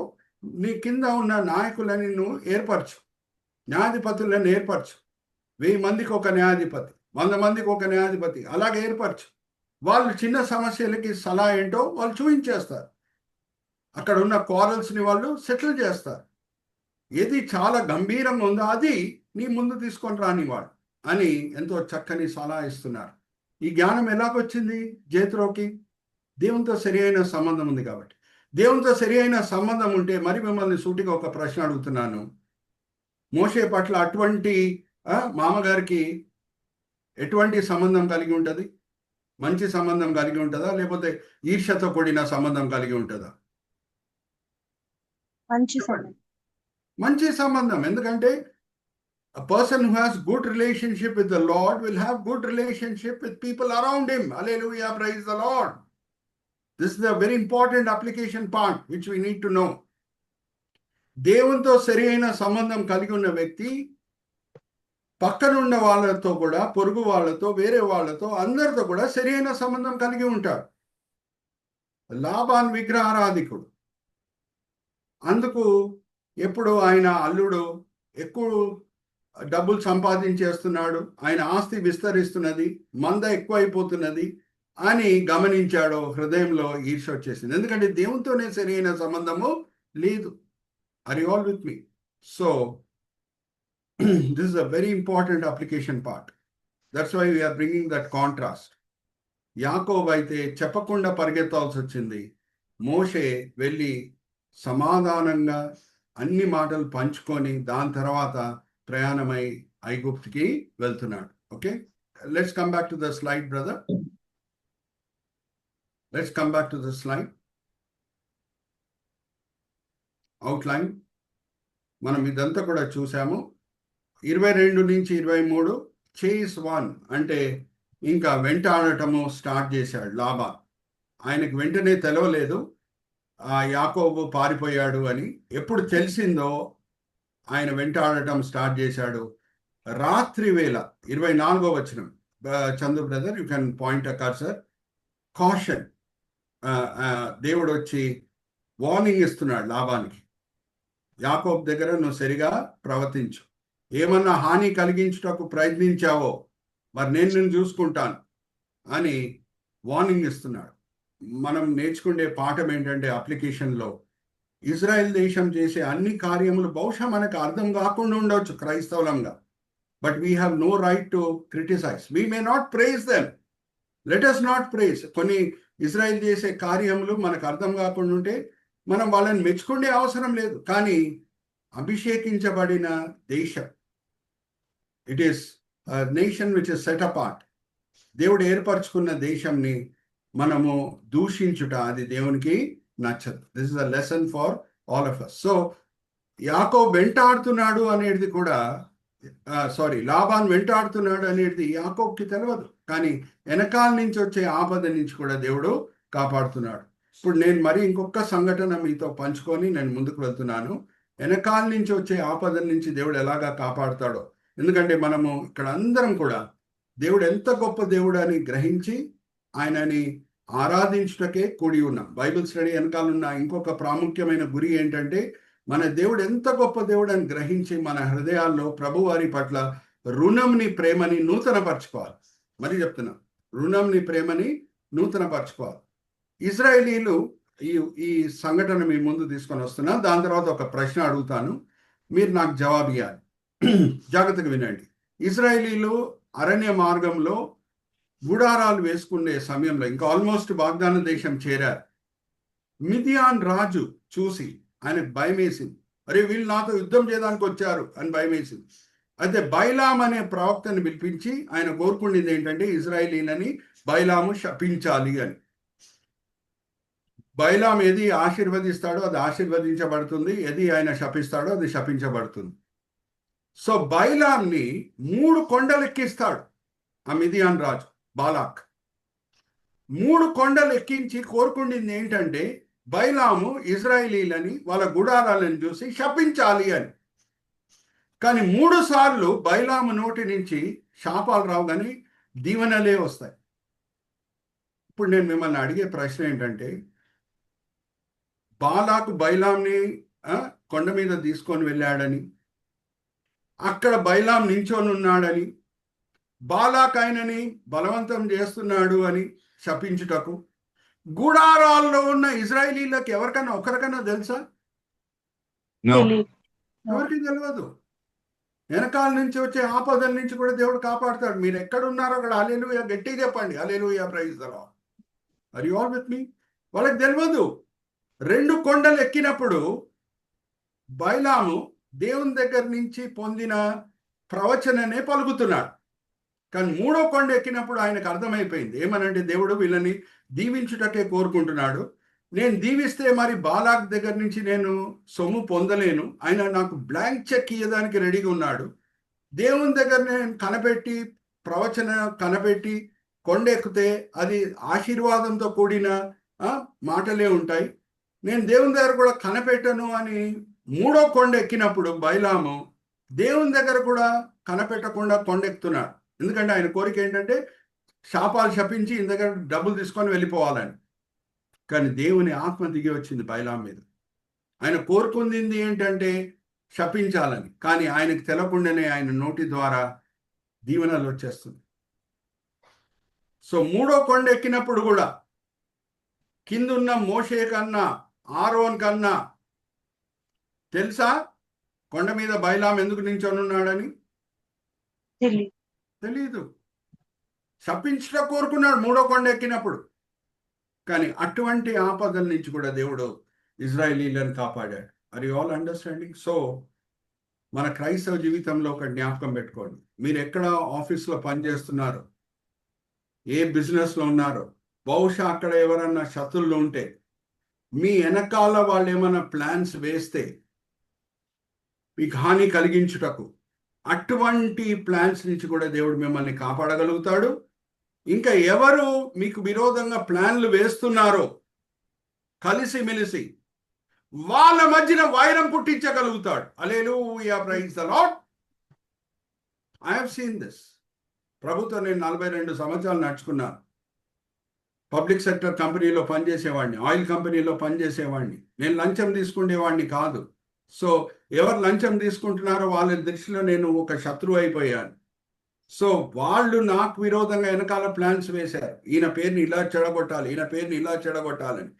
నీ కింద ఉన్న నాయకులని నువ్వు ఏర్పరచు, న్యాయాధిపతులను ఏర్పరచు. 1000 మందికి ఒక న్యాయాధిపతి, 100 మందికి ఒక న్యాయాధిపతి, అలాగే ఏర్పరచు. వాళ్ళు చిన్న సమస్యలకి సలహా ఏంటో వాళ్ళు చూపించేస్తారు. అక్కడ ఉన్న క్వారల్స్ని వాళ్ళు సెటిల్ చేస్తారు. ఏది చాలా గంభీరంగా ఉందో అది నీ ముందు తీసుకొని రానివాడు అని ఎంతో చక్కని సలహా ఇస్తున్నారు. ఈ జ్ఞానం ఎలాగొచ్చింది జేత్రోకి? దేవునితో సరి అయిన సంబంధం ఉంది కాబట్టి. దేవునితో సరి అయిన సంబంధం ఉంటే మరి మిమ్మల్ని సూటిగా ఒక ప్రశ్న అడుగుతున్నాను. మోషే పట్ల అటువంటి మామగారికి ఎటువంటి సంబంధం కలిగి ఉంటుంది? మంచి సంబంధం కలిగి ఉంటుందా, లేకపోతే ఈర్ష్యతో కూడిన సంబంధం కలిగి ఉంటుందా? మంచి సంబంధం. ఎందుకంటే a person who has good relationship with the Lord will have good relationship with people around him. Hallelujah, praise the Lord. This is a very important application part which we need to know. దేవునితో సరి అయిన సంబంధం కలిగి ఉన్న వ్యక్తి పక్కనున్న వాళ్ళతో కూడా, పొరుగు వాళ్ళతో, వేరే వాళ్ళతో, అందరితో కూడా సరి అయిన సంబంధం కలిగి ఉంటాడు. లాబాన్ విగ్రహారాధికుడు. అందుకు ఎప్పుడు ఆయన అల్లుడు ఎక్కువ డబ్బులు సంపాదించేస్తున్నాడు, ఆయన ఆస్తి విస్తరిస్తున్నది, మంద ఎక్కువైపోతున్నది అని గమనించాడు. హృదయంలో ఈర్ష్య వచ్చేసింది. ఎందుకంటే దేవునితోనే సరి అయిన సంబంధము లేదు. Are you all with me? So this is a very important application part. That's why we are bringing that contrast. యాకోబు అయితే చెప్పకుండా పరిగెత్తాల్సి వచ్చింది. మోషే వెళ్ళి సమాధానంగా అన్ని మాటలు పంచుకొని దాని తర్వాత ప్రయాణమై ఐగుప్తుకి వెళ్తున్నాడు. Okay, let's come back to the slide brother. Let's come back to the slide. Outline మనం ఇదంతా కూడా చూసాము. 22 నుంచి 23 చేస్ 1 అంటే ఇంకా వెంటాడటము స్టార్ట్ చేశాడు లాబా. ఆయనకు వెంటనే తెలవలేదు ఆ యాకోబు పారిపోయాడు అని. ఎప్పుడు తెలిసిందో ఆయన వెంటాడటం స్టార్ట్ చేశాడు. రాత్రి వేళ 24వ వచనం, Chandu brother you can point a cursor. Caution, దేవుడు వచ్చి వార్నింగ్ ఇస్తున్నాడు లాబానికి, యాకోబు దగ్గర నువ్వు సరిగా ప్రవర్తించు, ఏమన్నా హాని కలిగించుటకు ప్రయత్నించావో మరి నేను నిన్ను చూసుకుంటాను అని వార్నింగ్ ఇస్తున్నాడు. మనం నేర్చుకునే పాఠం ఏంటంటే అప్లికేషన్లో ఇజ్రాయెల్ దేశం చేసే అన్ని కార్యములు బహుశా మనకు అర్థం కాకుండా ఉండవచ్చు క్రైస్తవులంగా, but we have no right to criticize. We may not praise them, let us not praise. కొన్ని ఇజ్రాయెల్ చేసే కార్యములు మనకు అర్థం కాకుండా ఉంటే మనం వాళ్ళని మెచ్చుకునే అవసరం లేదు. కానీ అభిషేకించబడిన దేశం, it is nation which is set apart, దేవుడు ఏర్పరచుకున్న దేశంని మనము దూషించుట అది దేవునికి నచ్చదు. This is a lesson far all of us. So యాకోబు వెంటాడుతున్నాడు అనేది కూడా లాబాన్ వెంటాడుతున్నాడు అనేది యాకోబుకి తెలియదు, కానీ వెనకాల నుంచి వచ్చే ఆపద నుంచి కూడా దేవుడు కాపాడుతున్నాడు. ఇప్పుడు నేను మరి ఇంకొక సంఘటన మీతో పంచుకొని నేను ముందుకు వెళ్తున్నాను. వెనకాల నుంచి వచ్చే ఆపద నుంచి దేవుడు ఎలాగా కాపాడుతాడో. ఎందుకంటే మనము ఇక్కడ అందరం కూడా దేవుడు ఎంత గొప్ప దేవుడు అని గ్రహించి ఆయనని ఆరాధించుటకే కూడి ఉన్నాం. బైబిల్ స్టడీ వెనకాలన్న ఇంకొక ప్రాముఖ్యమైన గురి ఏంటంటే మన దేవుడు ఎంత గొప్ప దేవుడు అని గ్రహించి మన హృదయాల్లో ప్రభువారి పట్ల రుణంని, ప్రేమని నూతనపరచుకోవాలి. మరి చెప్తున్నా, రుణంని, ప్రేమని నూతనపరచుకోవాలి. ఇజ్రాయేలీలు ఈ సంఘటన మీ ముందు తీసుకొని వస్తున్నా. దాని తర్వాత ఒక ప్రశ్న అడుగుతాను, మీరు నాకు జవాబు ఇవ్వాలి. జాగ్రత్తగా వినండి. ఇజ్రాయేలీలు అరణ్య మార్గంలో గుడారాలు వేసుకునే సమయంలో ఇంకా ఆల్మోస్ట్ వాగ్దాన దేశం చేరారు. మిదియాన్ రాజు చూసి ఆయనకు భయం వేసింది. అరే వీళ్ళు నాతో యుద్ధం చేయడానికి వచ్చారు అని భయం వేసింది. అయితే బైలాం అనే ప్రవక్తని పిలిపించి ఆయన కోరుకునేది ఏంటంటే ఇజ్రాయేలీలని బైలాము శపించాలి అని. బైలాం ఏది ఆశీర్వదిస్తాడో అది ఆశీర్వదించబడుతుంది, ఏది ఆయన శపిస్తాడో అది శపించబడుతుంది. సో బైలాంని 3 కొండలు ఎక్కిస్తాడు ఆ మిదియాన్ రాజు బాలాక్. 3 కొండలు ఎక్కించి కోరుకుండింది ఏంటంటే బైలాము ఇజ్రాయేలీలని వాళ్ళ గుడారాలను చూసి శపించాలి అని. కానీ 3 సార్లు బైలాము నోటి నుంచి శాపాలు రావు, కానీ దీవెనలే వస్తాయి. ఇప్పుడు నేను మిమ్మల్ని అడిగే ప్రశ్న ఏంటంటే, బాలాకు బైలాంని కొండ మీద తీసుకొని వెళ్ళాడని, అక్కడ బైలాం నించొని ఉన్నాడని, బాలాక్ ఆయనని బలవంతం చేస్తున్నాడు అని శపించుటకు గుడారాల్లో ఉన్న ఇజ్రాయేలీలకు ఒకరికన్నా తెలుసా? No. ఎవరికి తెలియదు. వెనకాల నుంచి వచ్చే ఆపదల నుంచి కూడా దేవుడు కాపాడుతాడు. మీరు ఎక్కడున్నారో అక్కడ హల్లెలూయా గట్టిగా చెప్పండి, hallelujah praise the Lord. Are you all with me? వాళ్ళకి తెలియదు. 2 కొండలు ఎక్కినప్పుడు బైలాము దేవుని దగ్గర నుంచి పొందిన ప్రవచననే పలుకుతున్నాడు. కానీ 3వ కొండ ఎక్కినప్పుడు ఆయనకు అర్థమైపోయింది ఏమనంటే దేవుడు వీళ్ళని దీవించుటకే కోరుకుంటున్నాడు. నేను దీవిస్తే మరి బాలాక్ దగ్గర నుంచి నేను సొమ్ము పొందలేను, ఆయన నాకు బ్లాంక్ చెక్ ఇవ్వడానికి రెడీగా ఉన్నాడు. దేవుని దగ్గర నేను కనపెట్టి ప్రవచన కనపెట్టి కొండ ఎక్కితే అది ఆశీర్వాదంతో కూడిన మాటలే ఉంటాయి. నేను దేవుని దగ్గర కూడా కనపెట్టను అని 3వ కొండ ఎక్కినప్పుడు బైలాము దేవుని దగ్గర కూడా కనపెట్టకుండా కొండ ఎక్కుతున్నాడు. ఎందుకంటే ఆయన కోరిక ఏంటంటే శాపాలు శపించి ఈయన దగ్గర డబ్బులు తీసుకొని వెళ్ళిపోవాలని. కానీ దేవుని ఆత్మ దిగి వచ్చింది బైలాం మీద. ఆయన కోరుకుంది ఏంటంటే శపించాలని, కానీ ఆయనకు తెలకుండానే ఆయన నోటి ద్వారా దీవెనలు వచ్చేస్తుంది. సో 3వ కొండ ఎక్కినప్పుడు కూడా కిందున్న మోషే కన్నా ఆరోన్ కన్నా తెలుసా కొండ మీద బైలాం ఎందుకు నించొని ఉన్నాడని? తెలీదు. శపించట కోరుకున్నాడు 3వ కొండ ఎక్కినప్పుడు. కానీ అటువంటి ఆపదల నుంచి కూడా దేవుడు ఇజ్రాయేలీలను కాపాడాడు. Are you all understanding? So మన క్రైస్తవ జీవితంలో ఒక జ్ఞాపకం పెట్టుకోండి. మీరు ఎక్కడ ఆఫీస్లో పనిచేస్తున్నారో, ఏ బిజినెస్లో ఉన్నారో, బహుశా అక్కడ ఎవరన్నా శత్రువులు ఉంటే, మీ వెనకాల వాళ్ళు ఏమైనా ప్లాన్స్ వేస్తే మీకు హాని కలిగించుటకు, అటువంటి ప్లాన్స్ నుంచి కూడా దేవుడు మిమ్మల్ని కాపాడగలుగుతాడు. ఇంకా ఎవరు మీకు విరోధంగా ప్లాన్లు వేస్తున్నారో కలిసిమెలిసి వాళ్ళ మధ్యన వైరం పుట్టించగలుగుతాడు. Hallelujah, praise the Lord. I have seen this. ప్రభుత్వం నేను 42 సంవత్సరాలు నడుచుకున్నాను. పబ్లిక్ సెక్టర్ కంపెనీలో పనిచేసేవాడిని, ఆయిల్ కంపెనీలో పనిచేసేవాడిని. నేను లంచం తీసుకునేవాడిని కాదు. సో ఎవరు లంచం తీసుకుంటున్నారో వాళ్ళ దృష్టిలో నేను ఒక శత్రువు అయిపోయాను. సో వాళ్ళు నాకు విరోధంగా వెనకాల ప్లాన్స్ వేశారు. ఈయన పేరుని ఇలా చెడగొట్టాలి, ఈయన పేరుని ఇలా చెడగొట్టాలని.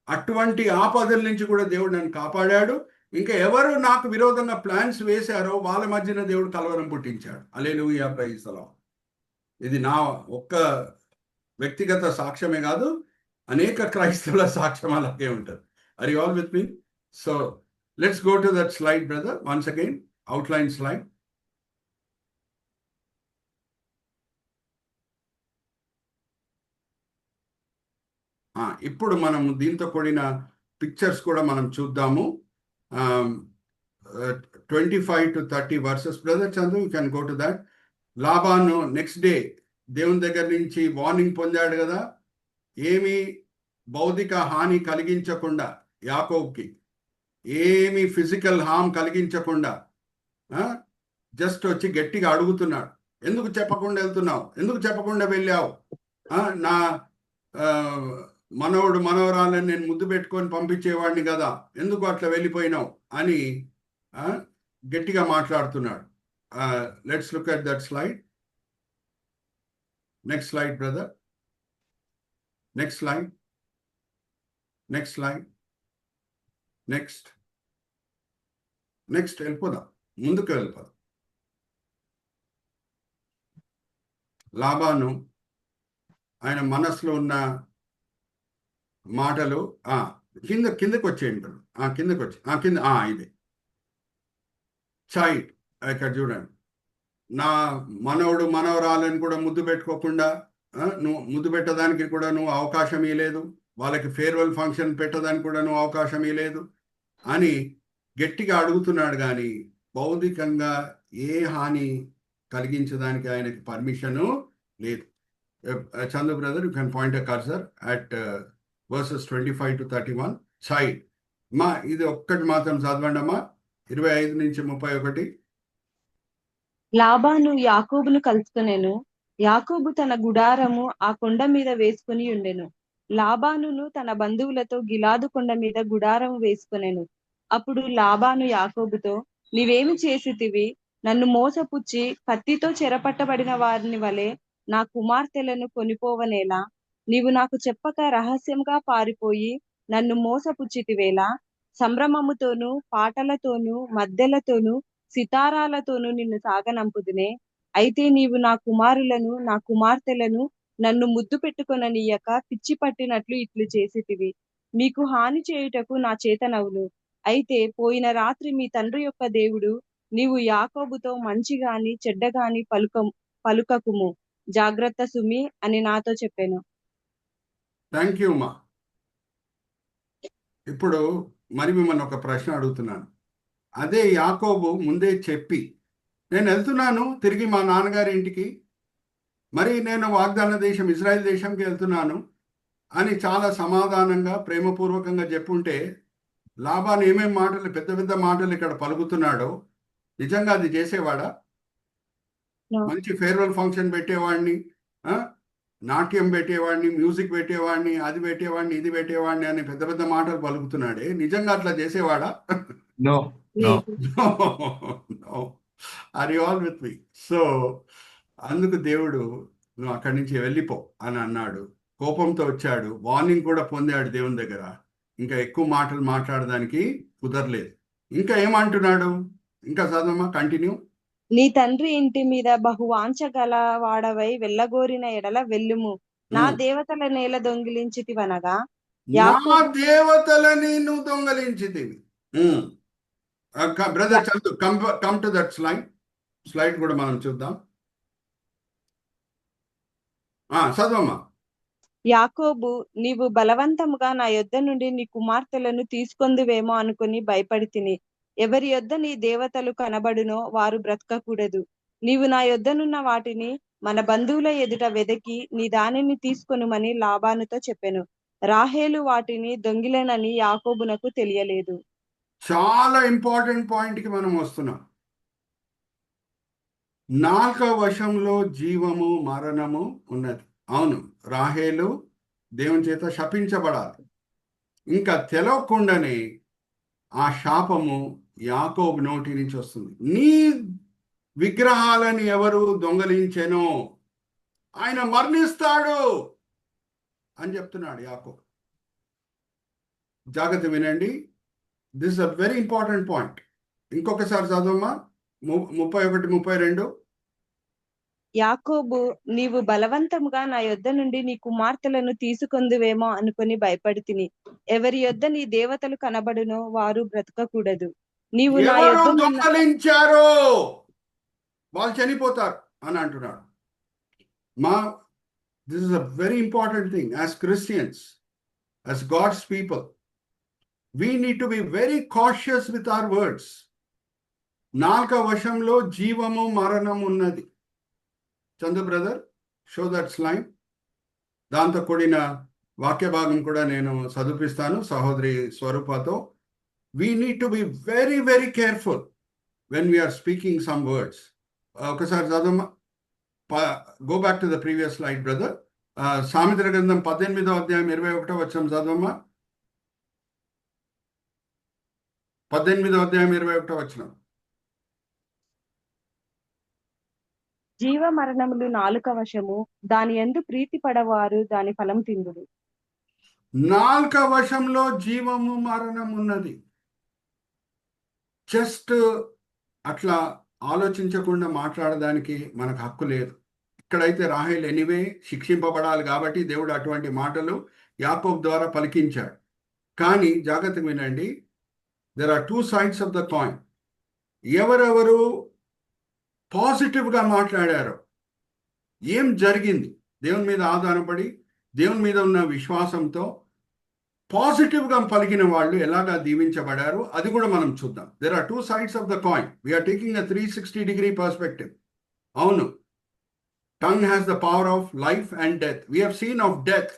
అటువంటి ఆపదల నుంచి కూడా దేవుడు నన్ను కాపాడాడు. ఇంకా ఎవరు నాకు విరోధంగా ప్లాన్స్ వేశారో వాళ్ళ మధ్యన దేవుడు కలవరం పుట్టించాడు. హల్లెలూయా, ప్రైజ్ ది లార్డ్. ఇది నా ఒక్క వ్యక్తిగత సాక్ష్యమే కాదు, అనేక క్రైస్తవుల సాక్ష్యం అలాగే ఉంటుంది. Are you all with me? So let's go to that slide brother, once again outline slide. ఇప్పుడు మనం దీంతో కూడిన పిక్చర్స్ కూడా మనం చూద్దాము. 25 to 30 versus. Brother Chandu, you can go to that. Laban next day దేవుని దగ్గర నుంచి వార్నింగ్ పొందాడు కదా, ఏమి భౌతిక హాని కలిగించకుండా, యాకోబుకి ఏమి ఫిజికల్ హామ్ కలిగించకుండా జస్ట్ వచ్చి గట్టిగా అడుగుతున్నాడు, ఎందుకు చెప్పకుండా వెళ్తున్నావు, ఎందుకు చెప్పకుండా వెళ్ళావు, నా మనవడు మనవరాలని నేను ముద్దు పెట్టుకొని పంపించేవాడిని కదా, ఎందుకు అట్లా వెళ్ళిపోయినావు అని గట్టిగా మాట్లాడుతున్నాడు. Let's look at that slide. Next slide brother, next slide, next slide, next next వెళ్ళిపోదాం, ముందుకు వెళ్ళిపోదాం. లాబాను ఆయన మనసులో ఉన్న మాటలు కిందకు వచ్చేయండి, కిందకు వచ్చి కింద ఇది చైల్డ్ ఇక్కడ చూడండి, నా మనవడు మనవరాలని కూడా ముద్దు పెట్టుకోకుండా, నువ్వు ముద్దు పెట్టడానికి కూడా నువ్వు అవకాశం ఇవ్వలేదు, వాళ్ళకి ఫేర్వెల్ ఫంక్షన్ పెట్టడానికి కూడా నువ్వు అవకాశం ఇవ్వలేదు అని గట్టిగా అడుగుతున్నాడు. కానీ భౌతికంగా ఏ హాని కలిగించడానికి ఆయనకి పర్మిషను లేదు. Chandu brother, you can point A cursor at versus 25 to 31. Child మా ఇది ఒక్కటి మాత్రం చదవండి అమ్మా, 25 నుంచి 31. లాబాను యాకోబును కలుసుకొనెను. యాకోబు తన గుడారము ఆ కొండ మీద వేసుకుని ఉండెను. లాబానును తన బంధువులతో గిలాదు కొండ మీద గుడారము వేసుకొనెను. అప్పుడు లాబాను యాకోబుతో, నీవేమి చేసితివి? నన్ను మోసపుచ్చి కత్తితో చెరపట్టబడిన వారిని వలె నా కుమార్తెలను కొనిపోవనేలా? నీవు నాకు చెప్పక రహస్యంగా పారిపోయి నన్ను మోసపుచ్చితివేలా? సంభ్రమముతోనూ పాటలతోనూ మద్దెలతోనూ సితారాలతోనూ నిన్ను సాగనంపుదునే. అయితే నీవు నా కుమారులను నా కుమార్తెలను నన్ను ముద్దు పెట్టుకొననీయక పిచ్చి పట్టినట్లు ఇట్లు చేసితివి. మీకు హాని చేయుటకు నా చేతనవును. అయితే పోయిన రాత్రి మీ తండ్రి యొక్క దేవుడు, నీవు యాకోబుతో మంచిగాని చెడ్డగాని పలుకకుము, జాగ్రత్త సుమి అని నాతో చెప్పాను. థ్యాంక్ యూ మా. ఇప్పుడు మరి మిమ్మల్ని ఒక ప్రశ్న అడుగుతున్నాను. అదే యాకోబు ముందే చెప్పి, నేను వెళ్తున్నాను తిరిగి మా నాన్నగారి ఇంటికి, మరి నేను వాగ్దాన దేశం ఇజ్రాయెల్ దేశంకి వెళ్తున్నాను అని చాలా సమాధానంగా ప్రేమపూర్వకంగా చెప్పుంటే, లాబాను ఏమేమి మాటలు, పెద్ద పెద్ద మాటలు ఇక్కడ పలుకుతున్నాడో నిజంగా అది చేసేవాడా? మంచి ఫేర్వెల్ ఫంక్షన్ పెట్టేవాడిని, నాట్యం పెట్టేవాడిని, మ్యూజిక్ పెట్టేవాడిని, అది పెట్టేవాడిని, ఇది పెట్టేవాడిని అని పెద్ద పెద్ద మాటలు పలుకుతున్నాడే, నిజంగా అట్లా చేసేవాడా? No, no. No. Are you all with me? So అందుకు దేవుడు నువ్వు అక్కడి నుంచి వెళ్ళిపో అని అన్నాడు. కోపంతో వచ్చాడు, వార్నింగ్ కూడా పొందాడు దేవుని దగ్గర. ఇంకా ఎక్కువ మాటలు మాట్లాడడానికి కుదరలేదు. ఇంకా ఏమంటున్నాడు? ఇంకా చదవమ్మా, కంటిన్యూ. నీ తండ్రి ఇంటి మీద బహువాంఛ గల వాడవై వెళ్ళగోరిన ఎడల వెళ్ళుము. నా ఉమ్. దేవతల నేల దొంగిలించితివనగా నా యాకోబు దేవతలని నువ్వు దొంగలించితివి. బ్రదర్ యా- చదువు, కమ్ టు దట్ స్లైడ్ కూడా మనం చూద్దాం. చదవమ్మా. యాకోబు, నీవు బలవంతముగా నా యొద్ద నుండి నీ కుమార్తెలను తీసుకొందువేమో అనుకుని భయపడితిని. ఎవరి యొద్ద నీ దేవతలు కనబడునో వారు బ్రతకకూడదు. నీవు నా యొద్దనున్న వాటిని మన బంధువుల ఎదుట వెదకి నీ దానిని తీసుకొనుమని లాబానుతో చెప్పెను. రాహేలు వాటిని దొంగిలనని యాకోబునకు తెలియలేదు. చాలా ఇంపార్టెంట్ పాయింట్కి మనం వస్తున్నాం. నాలుక వశంలో జీవము మరణము ఉన్నది. అవును, రాహేలు దేవుని చేత శపించబడాలి. ఇంకా తెలవకుండానే ఆ శాపము యాకోబు నోటి నుంచి వస్తుంది. నీ విగ్రహాలని ఎవరు దొంగలించెనో ఆయన మరణిస్తాడు అని చెప్తున్నాడు యాకోబు. జాగ్రత్త వినండి, this a very important point. ఇంకొకసారి చదవమ్మా, 31, 32. యాకోబు, నీవు బలవంతముగా నా యొద్ద నుండి నీ కుమార్తెలను తీసుకొందువేమో అనుకుని భయపడితిని. ఎవరి యొద్ద నీ దేవతలు కనబడునో వారు బ్రతకకూడదు. నీవు నా ఎవరు యొద్ద దొంగలించారో వాళ్ళు చనిపోతారు అని అంటున్నాడు. This is a very important thing. As Christians, as God's people, we need to be very cautious with our words. నాలుక వశంలో జీవము మరణము ఉన్నది. Chandu brother, show that slide. దాంతో కూడిన వాక్య భాగం కూడా నేను చదివిస్తాను సహోదరి స్వరూపతో. We need to be very, very careful when we are speaking some words. ఒకసారి చదవమ్మా. Go back to the previous slide, brother. సామెతల గ్రంథం 18వ అధ్యాయం 21వ వచనం చదవమ్మా. 18వ అధ్యాయం 21వ వచనం. జీవ మరణములు నాలుక వశము, దాని యందు ప్రీతి పడవారు దాని ఫలం తిందురు. నాలుక వశంలో జీవము మరణం ఉన్నది. జస్ట్ అట్లా ఆలోచించకుండా మాట్లాడడానికి మనకు హక్కు లేదు. ఇక్కడైతే రాహేల్ ఎనీవే శిక్షింపబడాలి కాబట్టి దేవుడు అటువంటి మాటలు యాకోబు ద్వారా పలికించాడు. కానీ జాగ్రత్తగా వినండి, there are two sides of the coin. ఎవరెవరు పాజిటివ్గా మాట్లాడారో, ఏం జరిగింది, దేవుని మీద ఆధారపడి దేవుని మీద ఉన్న విశ్వాసంతో పాజిటివ్గా పలికిన వాళ్ళు ఎలాగా దీవించబడారు, అది కూడా మనం చూద్దాం. There are two sides of the coin. We're taking a 360-degree perspective. అవును, tongue has the power of life and death. We have seen of death.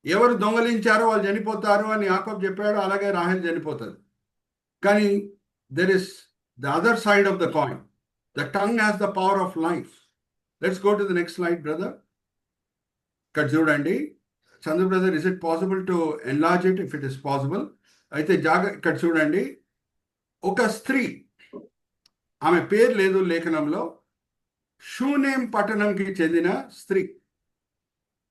ఎవరు దొంగలించారో వాళ్ళు చనిపోతారు అని యాకోబు చెప్పాడు, అలాగే రాహేల్ చనిపోతుంది. కానీ there is the other side of the coin. The tongue has the power of life. Let's go to the next slide brother. ఇక్కడ చూడండి Chandra brother, is it possible to enlarge it if it is possible? అయితే ఇక్కడ చూడండి, ఒక స్త్రీ, ఆమె పేరు లేదు లేఖనంలో, షూనేం పట్టణంకి చెందిన స్త్రీ.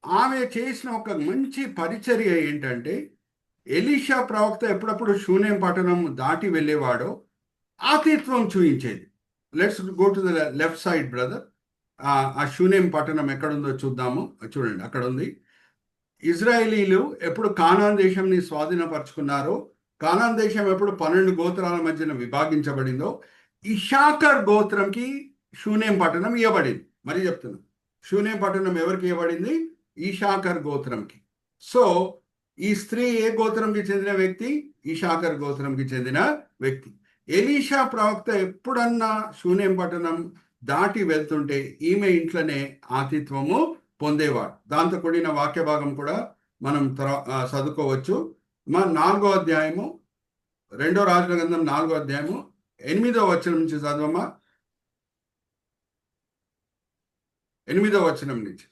ఆమె చేసిన ఒక మంచి పరిచర్య ఏంటంటే, ఎలీషా ప్రవక్త ఎప్పుడప్పుడు షూనేం పట్టణం దాటి వెళ్ళేవాడో ఆతిథ్యం చూయించేది. Let's go to the left side brother. ఆ షూనేం పట్టణం ఎక్కడుందో చూద్దాము. చూడండి, అక్కడ ఉంది. ఇజ్రాయేలీలు ఎప్పుడు కానాన్ దేశంని స్వాధీనపరుచుకున్నారో, కానాన్ దేశం ఎప్పుడు 12 గోత్రాల మధ్యన విభాగించబడిందో, ఇషాకర్ గోత్రంకి షూనేం పట్టణం ఇవ్వబడింది. మరి చెప్తున్నా, షూనేం పట్టణం ఎవరికి ఇవ్వబడింది? ఇషాకర్ గోత్రంకి. సో ఈ స్త్రీ ఏ గోత్రంకి చెందిన వ్యక్తి? ఇషాకర్ గోత్రంకి చెందిన వ్యక్తి. ఎలీషా ప్రవక్త ఎప్పుడన్నా షూనేం పట్టణం దాటి వెళ్తుంటే ఈమె ఇంట్లోనే ఆతిథ్యము పొందేవాడు. దాంతో కూడిన వాక్య భాగం కూడా మనం చదువుకోవచ్చు. మన 4వ అధ్యాయము, 2వ రాజుల గ్రంథం 4వ అధ్యాయము 8వ వచనం నుంచి చదవమ్మా. 8వ వచనం నుంచి.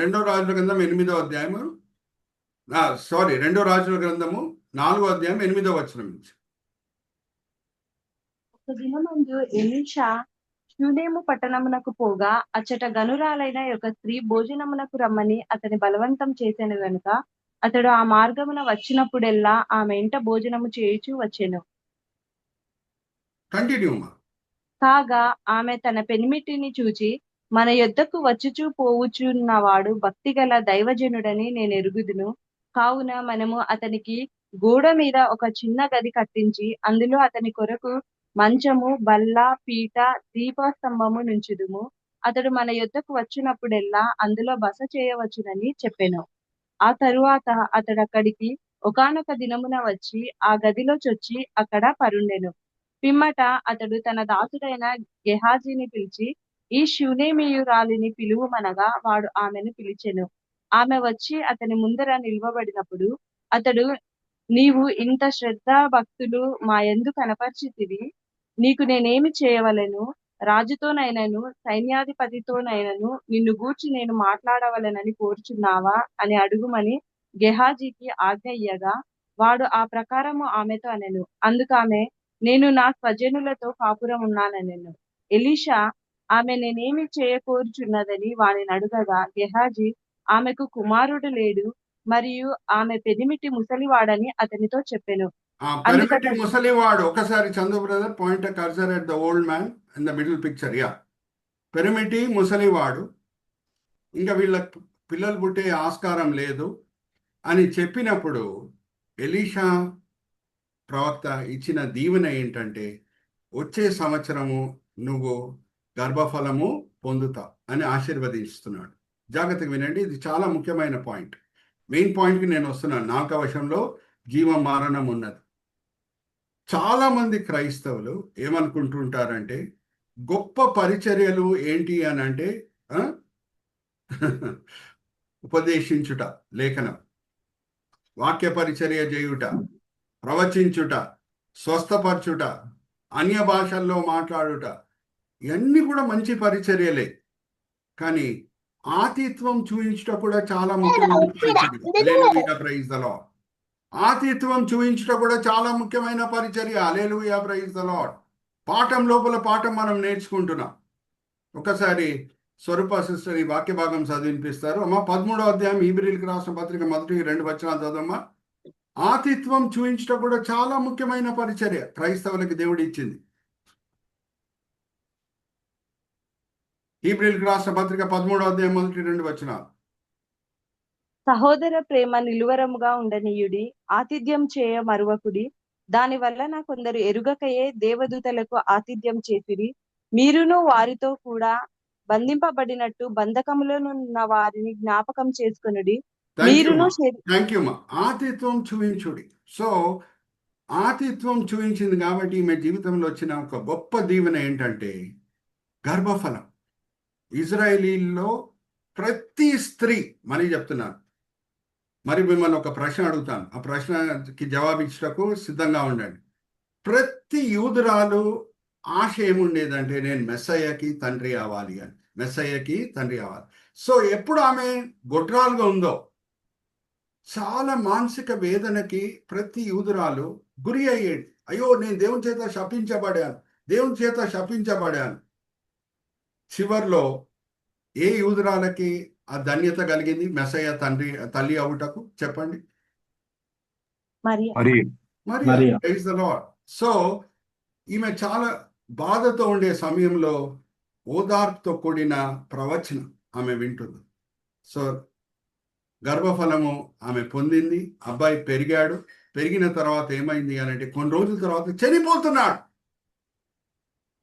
2వ రాజుల గ్రంథం 8వ అధ్యాయము, 2వ రాజుల గ్రంథము 4వ అధ్యాయం 8వ వచనం నుంచి. ఒక దినమందు ఎలీషా షూనేము పట్టణమునకు పోగా, అచ్చట గనురాలైన ఒక స్త్రీ భోజనమునకు రమ్మని అతని బలవంతం చేసెను గనుక అతడు ఆ మార్గమున వచ్చినప్పుడెల్లా ఆమె ఇంట భోజనము చేయుచూ వచ్చెను. కంటిన్యూ. కాగా ఆమె తన పెనిమిటిని చూచి, మన యొద్దకు వచ్చుచూ పోవుచున్నవాడు భక్తిగల దైవజనుడని నేను ఎరుగుదును. కావున మనము అతనికి గోడ మీద ఒక చిన్న గది కట్టించి అందులో అతని కొరకు మంచము, బల్ల, పీట, దీపస్తంభము నుంచుదుము. అతడు మన యొద్దకు వచ్చినప్పుడెల్లా అందులో బస చేయవచ్చునని చెప్పెను. ఆ తరువాత అతడు అక్కడికి ఒకానొక దినమున వచ్చి ఆ గదిలో చొచ్చి అక్కడ పరుండెను. పిమ్మట అతడు తన దాసుడైన గెహాజీని పిలిచి, ఈ షూనేమీయురాలిని పిలువుమనగా వాడు ఆమెను పిలిచెను. ఆమె వచ్చి అతని ముందర నిలువబడినప్పుడు అతడు, నీవు ఇంత శ్రద్ధ భక్తులు మా యందు కనపరిచితివి, నీకు నేనేమి చేయవలెను? రాజుతోనైనను సైన్యాధిపతితోనైనను నిన్ను గూర్చి నేను మాట్లాడవలెనని కోరుచున్నావా అని అడుగుమని గెహాజీకి ఆజ్ఞ ఇయ్యగా, వాడు ఆ ప్రకారము ఆమెతో అనెను. అందుకామె, నేను నా స్వజనులతో కాపురం ఉన్నానెను. ఎలీషా ఆమె నేనేమి చేయకోరుచున్నదని వానిని అడుగగా, గెహాజీ ఆమెకు కుమారుడు లేడు, మరియు ఆమె పెనిమిటి ముసలివాడని అతనితో చెప్పెను. ఆ పెరిమిటి అందుకతడు, ముసలివాడు, ఒకసారి Chandu brother point cursor at the old man in the middle picture. Yeah, పెరిమిటి ముసలివాడు, ఇంకా వీళ్ళ పిల్లలు పుట్టే ఆస్కారం లేదు అని చెప్పినప్పుడు ఎలీషా ప్రవక్త ఇచ్చిన దీవెన ఏంటంటే, వచ్చే సంవత్సరము నువ్వు గర్భఫలము పొందుతావు అని ఆశీర్వదిస్తున్నాడు. జాగ్రత్తగా వినండి, ఇది చాలా ముఖ్యమైన పాయింట్. మెయిన్ పాయింట్కి నేను వస్తున్నాను. 4వ వచనంలో జీవ మరణం ఉన్నది. చాలా మంది క్రైస్తవులు ఏమనుకుంటుంటారంటే, గొప్ప పరిచర్యలు ఏంటి అని అంటే ఉపదేశించుట, లేఖనం, వాక్య పరిచర్య చేయుట, ప్రవచించుట, స్వస్థపరచుట, అన్య భాషల్లో మాట్లాడుట, ఇవన్నీ కూడా మంచి పరిచర్యలే. కానీ ఆతిథ్యం చూయించుట కూడా చాలా ముఖ్యమైన పరిచర్య. హల్లెలూయా, ప్రైజ్ ద లార్డ్. ఆతిథ్యం చూయించుట కూడా చాలా ముఖ్యమైన పరిచర్య. హల్లెలూయా, ప్రైజ్ ద లార్డ్. పాఠం లోపల పాఠం మనం నేర్చుకుంటున్నాం. ఒకసారి స్వరూప సిస్టర్ ఈ వాక్య భాగం చదివినిపిస్తారు. అమ్మ 13వ అధ్యాయం హీబ్రీయులకు రాసిన పత్రిక మొదటి 2 వచనాలు చదవమ్మా. ఆతిథ్యం చూయించడం కూడా చాలా ముఖ్యమైన పరిచర్య క్రైస్తవులకి దేవుడు ఇచ్చింది. హీబ్రీయులకు రాసిన పత్రిక 13వ అధ్యాయం మొదటి 2 వచనాలు. సహోదర ప్రేమ నిలువరముగా ఉండనీయుడి, ఆతిథ్యం చేయ మరువకుడి. దాని వలన కొందరు ఎరుగకయే దేవదూతలకు ఆతిథ్యం చేసిరి. మీరును వారితో కూడా బంధింపబడినట్టు బంధకములోనున్న వారిని జ్ఞాపకం చేసుకొనుడి. మీరును థ్యాంక్ యూ. ఆతిథ్యం చూయించుడి. సో ఆతిథ్యం చూయించింది కాబట్టి ఈమె జీవితంలో వచ్చిన ఒక గొప్ప దీవెన ఏంటంటే గర్భఫలం. ఇజ్రాయేలీల్లో ప్రతి స్త్రీ, మరీ చెప్తున్నాను, మరి మిమ్మల్ని ఒక ప్రశ్న అడుగుతాను, ఆ ప్రశ్నకి జవాబిచ్చటకు సిద్ధంగా ఉండండి. ప్రతి యూదురాలు ఆశ ఏముండేదంటే, నేను మెస్సయ్యకి తండ్రి అవ్వాలి అని, మెస్సయ్యకి తండ్రి అవ్వాలి. సో ఎప్పుడు ఆమె గొడ్రాలుగా ఉందో, చాలా మానసిక వేదనకి ప్రతి యూదురాలు గురి అయ్యేది. అయ్యో, నేను దేవుని చేత శపించబడాను, దేవుని చేత శపించబడాను. చివర్లో ఏ యూదురాలకి ఆ ధన్యత కలిగింది మెస్సయ్య తల్లి అవుటకు? చెప్పండి. మరియ. Praise the Lord. సో ఈమె చాలా బాధతో ఉండే సమయంలో ఓదార్పుతో కూడిన ప్రవచనం ఆమె వింటుంది. సో గర్భఫలము ఆమె పొందింది. అబ్బాయి పెరిగాడు. పెరిగిన తర్వాత ఏమైంది అని అంటే, కొన్ని రోజుల తర్వాత చనిపోతున్నాడు.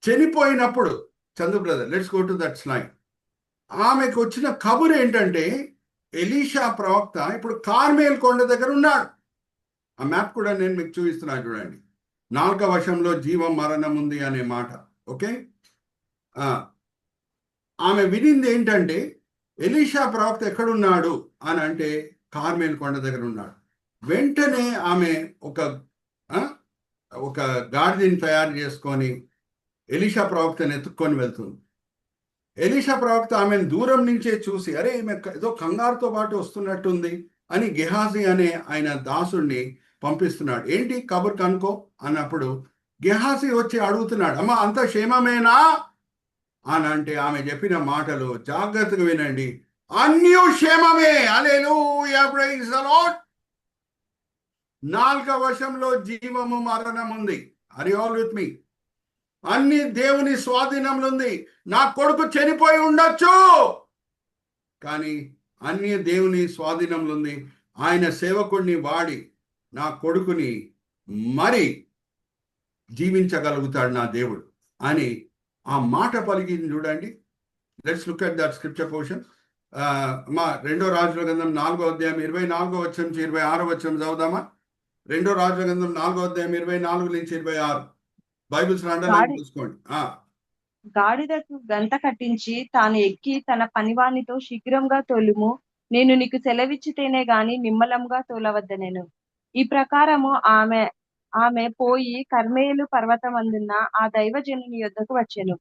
చనిపోయినప్పుడు Chandu brother, let's go to that slide. ఆమెకు వచ్చిన కబురు ఏంటంటే, ఎలీషా ప్రవక్త ఇప్పుడు కార్మేల్ కొండ దగ్గర ఉన్నాడు. ఆ మ్యాప్ కూడా నేను మీకు చూపిస్తున్నాను, చూడండి. 4వ వచనంలో జీవం మరణం ఉంది అనే మాట. ఓకే, ఆమె వినింది ఏంటంటే, ఎలీషా ప్రవక్త ఎక్కడున్నాడు అని అంటే కార్మేల్ కొండ దగ్గర ఉన్నాడు. వెంటనే ఆమె ఒక గాడిదని తయారు చేసుకొని ఎలీషా ప్రవక్తను ఎత్తుక్కొని వెళ్తుంది. ఎలీషా ప్రవక్త ఆమెను దూరం నుంచే చూసి, అరే ఈమె ఏదో కంగారుతో పాటు వస్తున్నట్టుంది అని గెహాజీ అనే ఆయన దాసుడిని పంపిస్తున్నాడు. ఏంటి కబుర్ కనుకో అన్నప్పుడు గెహాజీ వచ్చి అడుగుతున్నాడు, అమ్మ అంత క్షేమమేనా అని అంటే ఆమె చెప్పిన మాటలు జాగ్రత్తగా వినండి. అన్యూ క్షేమమే. Hallelujah, praise the Lord. 4వ వచనంలో జీవము మరణం ఉంది. Are you all with me? అన్ని దేవుని స్వాధీనంలో ఉంది. నా కొడుకు చనిపోయి ఉండొచ్చు, కానీ అన్ని దేవుని స్వాధీనంలో ఉంది. ఆయన సేవకుడిని వాడి నా కొడుకుని మరి జీవించగలుగుతాడు నా దేవుడు అని ఆ మాట పలికింది చూడండి. Let's look at that scripture portion. మా 2 రాజుల గ్రంథం 4వ అధ్యాయం 24వ వచనం నుంచి 26వ వచనం చదువుదామా? 2 రాజుల గ్రంథం 4వ అధ్యాయం 24 నుంచి 26. బైబిల్స్ అండర్లైన్ చేసుకోండి. గాడిదకు గంత కట్టించి తాను ఎక్కి తన పనివానితో శీఘ్రంగా తోలుము, నేను నీకు సెలవిచ్చితేనే గాని నిమ్మలంగా తోలవద్దనెను. ఈ ప్రకారము ఆమె పోయి కర్మేలు పర్వతమందున్న ఆ దైవజనుని యొద్దకు వచ్చెను.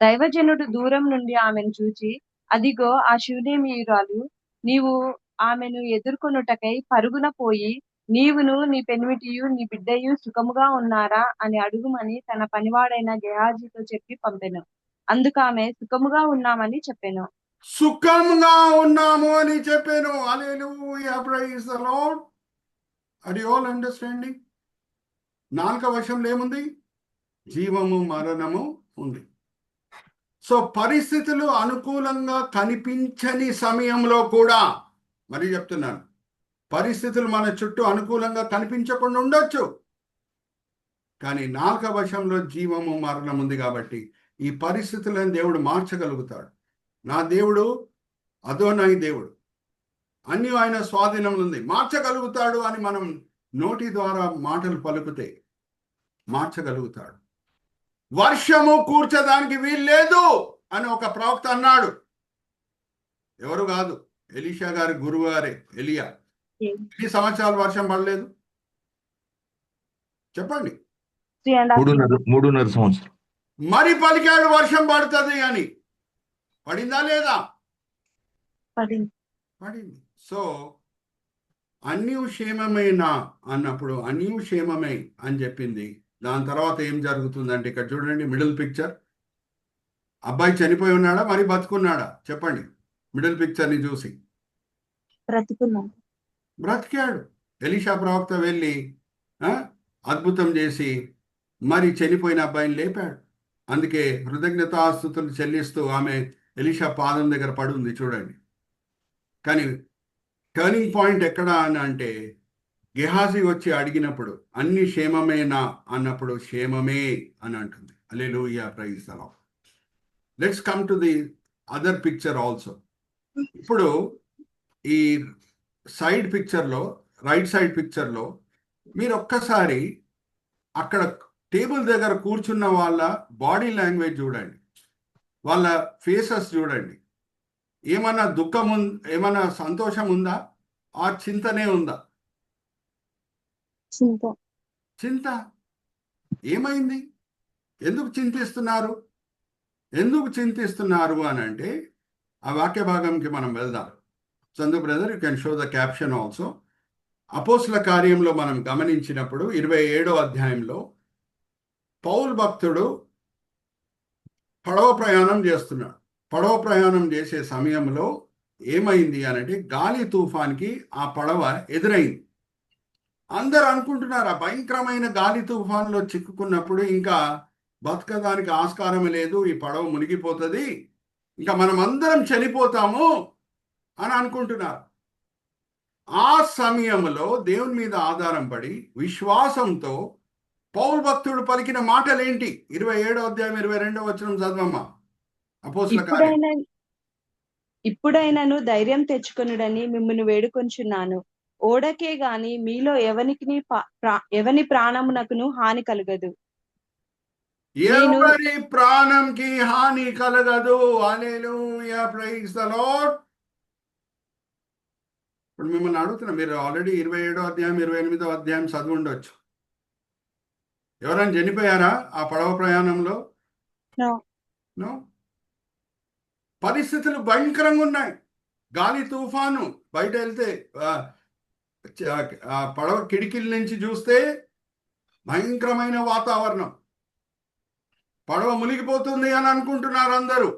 దైవజనుడు దూరం నుండి ఆమెను చూచి, అదిగో ఆ శూనేమీయురాలు, నీవు ఆమెను ఎదుర్కొనుటకై పరుగున పోయి నీవును నీ పెనిమిటియు నీ బిడ్డయు సుఖముగా ఉన్నారా అని అడుగుమని తన పనివాడైన గెహాజీతో చెప్పి పంపెను. అందుకు ఆమె సుఖముగా ఉన్నామని చెప్పెను. సుఖంగా ఉన్నాము అని చెప్పాను. Hallelujah, praise the Lord. Are you all understanding? 4వ వచనంలో ఏముంది? జీవము మరణము ఉంది. సో పరిస్థితులు అనుకూలంగా కనిపించని సమయంలో కూడా, మరి చెప్తున్నాను, పరిస్థితులు మన చుట్టూ అనుకూలంగా కనిపించకుండా ఉండొచ్చు, కానీ 4వ వచనంలో జీవము మరణం ఉంది కాబట్టి ఈ పరిస్థితులను దేవుడు మార్చగలుగుతాడు. నా దేవుడు అదోనాయి దేవుడు, అన్ని ఆయన స్వాధీనంలో ఉంది, మార్చగలుగుతాడు అని మనం నోటి ద్వారా మాటలు పలుకుతే మార్చగలుగుతాడు. వర్షము కూర్చడానికి వీలు లేదు అని ఒక ప్రవక్త అన్నాడు. ఎవరు కాదు, ఎలీషా గారి గురువు గారే ఎలియా. ఎన్ని సంవత్సరాలు వర్షం పడలేదు చెప్పండి? 3.5 సంవత్సరం. మరి పలికాడు వర్షం పడుతుంది అని. పడిందా లేదా? పడింది. సో అన్నీ క్షేమమేనా అన్నప్పుడు అన్నీ క్షేమమే అని చెప్పింది. దాని తర్వాత ఏం జరుగుతుందంటే ఇక్కడ చూడండి, మిడిల్ పిక్చర్. అబ్బాయి చనిపోయి ఉన్నాడా మరి బతుకున్నాడా చెప్పండి? మిడిల్ పిక్చర్ని చూసి. బ్రతికాడు. ఎలీషా ప్రవక్త వెళ్ళి అద్భుతం చేసి మరి చనిపోయిన అబ్బాయిని లేపాడు. అందుకే కృతజ్ఞతాస్తుతులు చెల్లిస్తూ ఆమె ఎలీషా పాదం దగ్గర పడి ఉంది చూడండి. కానీ టర్నింగ్ పాయింట్ ఎక్కడ అని అంటే, గెహాజీ వచ్చి అడిగినప్పుడు అన్ని క్షేమమేనా అన్నప్పుడు క్షేమమే అని అంటుంది. Hallelujah, praise the Lord. Let's come to the other picture also. ఇప్పుడు ఈ సైడ్ పిక్చర్లో, రైట్ సైడ్ పిక్చర్లో మీరు ఒక్కసారి అక్కడ టేబుల్ దగ్గర కూర్చున్న వాళ్ళ బాడీ లాంగ్వేజ్ చూడండి, వాళ్ళ ఫేసెస్ చూడండి. ఏమన్నా దుఃఖం ఏమన్నా సంతోషం ఉందా? ఆ చింతనే ఉందా? చింత. ఏమైంది? ఎందుకు చింతిస్తున్నారు? ఎందుకు చింతిస్తున్నారు అని అంటే ఆ వాక్య భాగంకి మనం వెళ్దాం. Chandu brother, you can show the caption also. అపోస్తుల కార్యంలో మనం గమనించినప్పుడు 27వ అధ్యాయంలో పౌలు భక్తుడు పడవ ప్రయాణం చేస్తున్నాడు. పడవ ప్రయాణం చేసే సమయంలో ఏమైంది అనంటే గాలి తుఫాన్కి ఆ పడవ ఎదురైంది. అందరు అనుకుంటున్నారు ఆ భయంకరమైన గాలి తుఫాన్లో చిక్కుకున్నప్పుడు ఇంకా బతకడానికి ఆస్కారం లేదు, ఈ పడవ మునిగిపోతుంది, ఇంకా మనం అందరం చనిపోతాము అని అనుకుంటున్నారు. ఆ సమయంలో దేవుని మీద ఆధారం పడి విశ్వాసంతో పౌలు భక్తుడు పలికిన మాటలేంటి? 27వ అధ్యాయం 22వ వచనం చదవమ్మా. అపోస్తల కార్యం. ఇప్పుడైనను ధైర్యం తెచ్చుకొనుడని మిమ్మును వేడుకొంచున్నాను. ఓడకే గాని మీలో ఎవని ప్రాణమునకును హాని కలగదు. ఎవరి ప్రాణంకి హాని కలగదు. హల్లెలూయా, ప్రైజ్ ది లార్డ్. ఇప్పుడు మిమ్మల్ని అడుగుతున్నా, మీరు ఆల్రెడీ 27వ అధ్యాయం 28వ అధ్యాయం చదివి ఉండొచ్చు. ఎవరైనా చనిపోయారా ఆ పడవ ప్రయాణంలో? నో. పరిస్థితులు భయంకరంగా ఉన్నాయి. గాలి తుఫాను, బయట వెళ్తే పడవ కిటికీల నుంచి చూస్తే భయంకరమైన వాతావరణం, పడవ మునిగిపోతుంది అని అనుకుంటున్నారు అందరూ.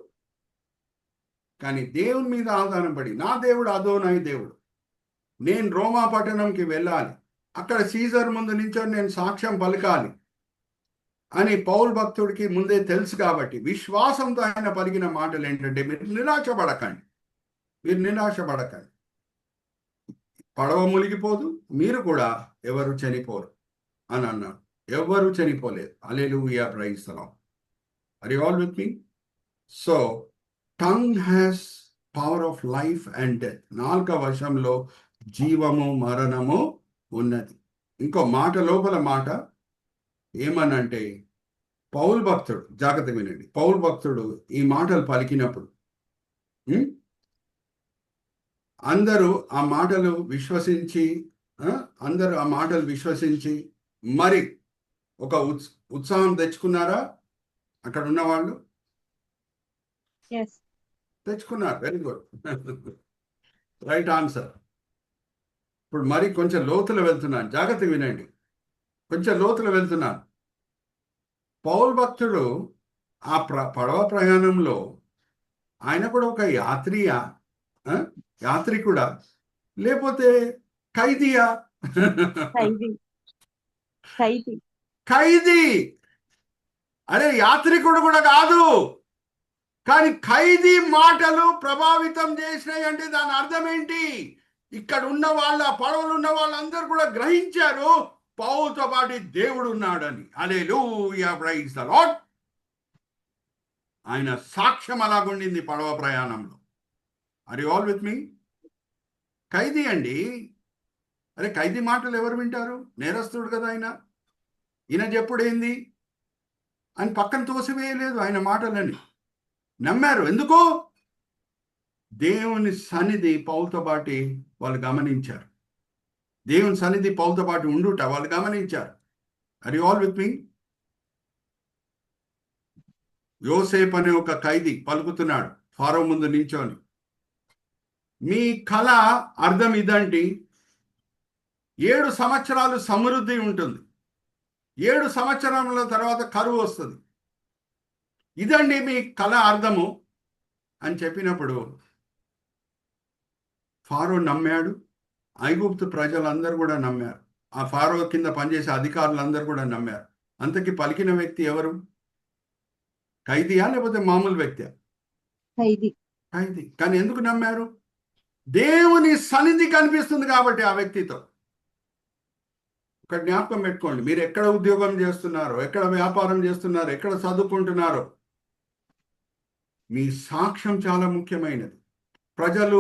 కానీ దేవుని మీద ఆధారం పడి, నా దేవుడు అదోనాయి దేవుడు, నేను రోమా పట్టణంకి వెళ్ళాలి, అక్కడ సీజర్ ముందు నించొని నేను సాక్ష్యం పలకాలి, అని పౌలు భక్తుడికి ముందే తెలుసు కాబట్టి విశ్వాసంతో ఆయన పలికిన మాటలు ఏంటంటే, మీరు నిరాశపడకండి. పడవ మునిగిపోదు, మీరు కూడా ఎవరు చనిపోరు అని అన్నాడు. ఎవరు చనిపోలేదు. Hallelujah, praise the Lord. Are you all with me? So tongue has power of life and death. నాలుక వశంలో జీవము మరణము ఉన్నది. ఇంకో మాట, లోపల మాట ఏమనంటే, పౌలు భక్తుడు, జాగ్రత్త వినండి, పౌలు భక్తుడు ఈ మాటలు పలికినప్పుడు అందరూ ఆ మాటలు విశ్వసించి మరి ఒక ఉత్సాహం తెచ్చుకున్నారా? అక్కడ ఉన్న వాళ్ళు తెచ్చుకున్నారు. Very good, right answer. ఇప్పుడు మరి కొంచెం లోతులు వెళ్తున్నాను, జాగ్రత్త వినండి, కొంచెం లోతులు వెళ్తున్నాను. పౌలు భక్తుడు ఆ పడవ ప్రయాణంలో ఆయన కూడా ఒక యాత్రికుడా లేకపోతే ఖైదీయా? ఖైదీ. అరే, యాత్రికుడు కూడా కాదు, కానీ ఖైదీ మాటలు ప్రభావితం చేసినాయి అంటే దాని అర్థం ఏంటి? ఇక్కడ ఉన్న పడవలు ఉన్న వాళ్ళందరూ కూడా గ్రహించారు పౌలుతో పాటు దేవుడు ఉన్నాడని. హల్లెలూయా, ప్రైజ్ ది లార్డ్. ఆయన సాక్ష్యం అలాగుండింది పడవ ప్రయాణంలో. ఆర్ యు ఆల్ విత్ మీ? ఖైదీ అండి. అరే, ఖైదీ మాటలు ఎవరు వింటారు? నేరస్తుడు కదా ఆయన. ఈయన చెప్పుడేంది అని పక్కన తోసివేయలేదు, ఆయన మాటలని నమ్మారు. ఎందుకు? దేవుని సన్నిధి పౌలుతో పాటు వాళ్ళు గమనించారు. దేవుని సన్నిధి పౌలుతో పాటు ఉండుట వాళ్ళు గమనించారు. ఆర్ యు ఆల్ విత్ మీ? యోసేపు అనే ఒక ఖైదీ పలుకుతున్నాడు ఫారో ముందు నించోని, మీ కళ అర్థం ఇదండి, 7 సంవత్సరాలు సమృద్ధి ఉంటుంది, 7 సంవత్సరాల తర్వాత కరువు వస్తుంది, ఇదండి మీ కళ అర్థము అని చెప్పినప్పుడు ఫారో నమ్మాడు. ఐగుప్తు ప్రజలందరూ కూడా నమ్మారు. ఆ ఫారో కింద పనిచేసే అధికారులందరూ కూడా నమ్మారు. అంతకి పలికిన వ్యక్తి ఎవరు? ఖైదీయా లేకపోతే మామూలు వ్యక్తి? ఖైదీ. కానీ ఎందుకు నమ్మారు? దేవుని సన్నిధి కనిపిస్తుంది కాబట్టి ఆ వ్యక్తితో. ఒక జ్ఞాపకం పెట్టుకోండి, మీరు ఎక్కడ ఉద్యోగం చేస్తున్నారో, ఎక్కడ వ్యాపారం చేస్తున్నారో, ఎక్కడ చదువుకుంటున్నారో, మీ సాక్ష్యం చాలా ముఖ్యమైనది. ప్రజలు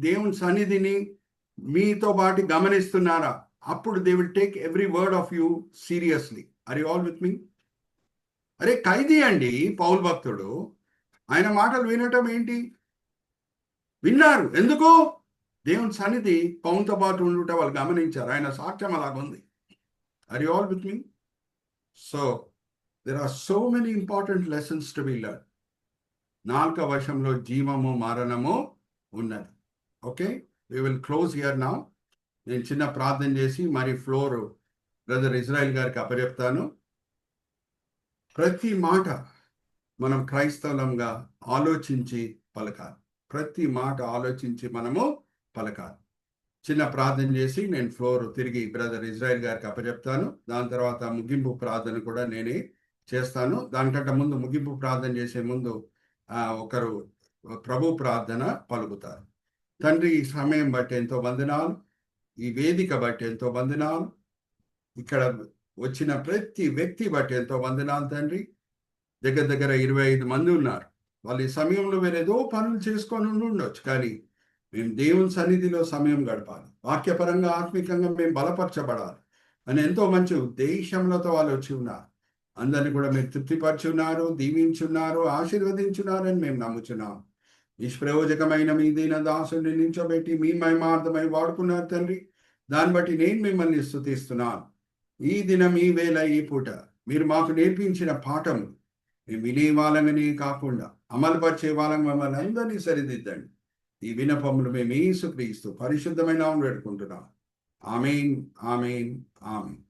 దేవుని సన్నిధిని మీతో పాటు గమనిస్తున్నారా? అప్పుడు they will take every word of you seriously. Are you all with me? అరే, ఖైదీ అండి పౌలు భక్తుడు. ఆయన మాటలు వినటం ఏంటి? విన్నారు. ఎందుకు? దేవుని సన్నిధి పౌలుతో పాటు ఉండుట వాళ్ళు గమనించారు. ఆయన సాక్ష్యం అలాగుంది. Are you all with me? So there are so many important lessons to be learn. నాలుక వశంలో జీవము మరణము ఉన్నది. Okay, we will close here now. నేను చిన్న ప్రార్థన చేసి మరి ఫ్లోర్ బ్రదర్ ఇజ్రాయెల్ గారికి అప్పచెప్తాను. ప్రతి మాట మనం క్రైస్తవులంగా ఆలోచించి పలకాలి. ప్రతి మాట ఆలోచించి మనము పలకాలి. చిన్న ప్రార్థన చేసి నేను ఫ్లోర్ తిరిగి బ్రదర్ ఇజ్రాయెల్ గారికి అప్పచెప్తాను. దాని తర్వాత ముగింపు ప్రార్థన కూడా నేనే చేస్తాను. దానికంటే ముందు, ముగింపు ప్రార్థన చేసే ముందు ఒకరు ప్రభు ప్రార్థన పలుకుతారు. తండ్రి, ఈ సమయం బట్టి ఎంతో వందనాలు, ఈ వేదిక బట్టి ఎంతో వందనాలు, ఇక్కడ వచ్చిన ప్రతి వ్యక్తి బట్టి ఎంతో వందనాలు తండ్రి. దగ్గర 25 మంది ఉన్నారు. వాళ్ళు ఈ సమయంలో వేరేదో పనులు చేసుకొని ఉండొచ్చు, కానీ మేము దేవుని సన్నిధిలో సమయం గడపాలి, వాక్యపరంగా ఆత్మికంగా మేము బలపరచబడాలి అని ఎంతో మంచి ఉద్దేశంలతో వాళ్ళు వచ్చి ఉన్నారు. అందరినీ కూడా మీరు తృప్తిపరచున్నారు, దీవించున్నారు, ఆశీర్వదించున్నారని మేము నమ్ముచున్నాం. నిష్ప్రయోజకమైన మీ దీన దాసుని నించోబెట్టి మీ మహిమార్థమై వాడుకున్నారు తండ్రి. దాన్ని బట్టి నేను మిమ్మల్ని స్తుతిస్తున్నాను. ఈ దినం, ఈ వేళ, ఈ పూట మీరు మాకు నేర్పించిన పాఠం మేము వినే వాళ్ళని కాకుండా అమలుపరిచే వాళ్ళని మమ్మల్ని అందరినీ సరిదిద్దండి. ఈ వినపములు మేము యేసుక్రీస్తు పరిశుద్ధమైన నామములో వేడుకుంటున్నాం. ఆమేన్, ఆమేన్, ఆమేన్.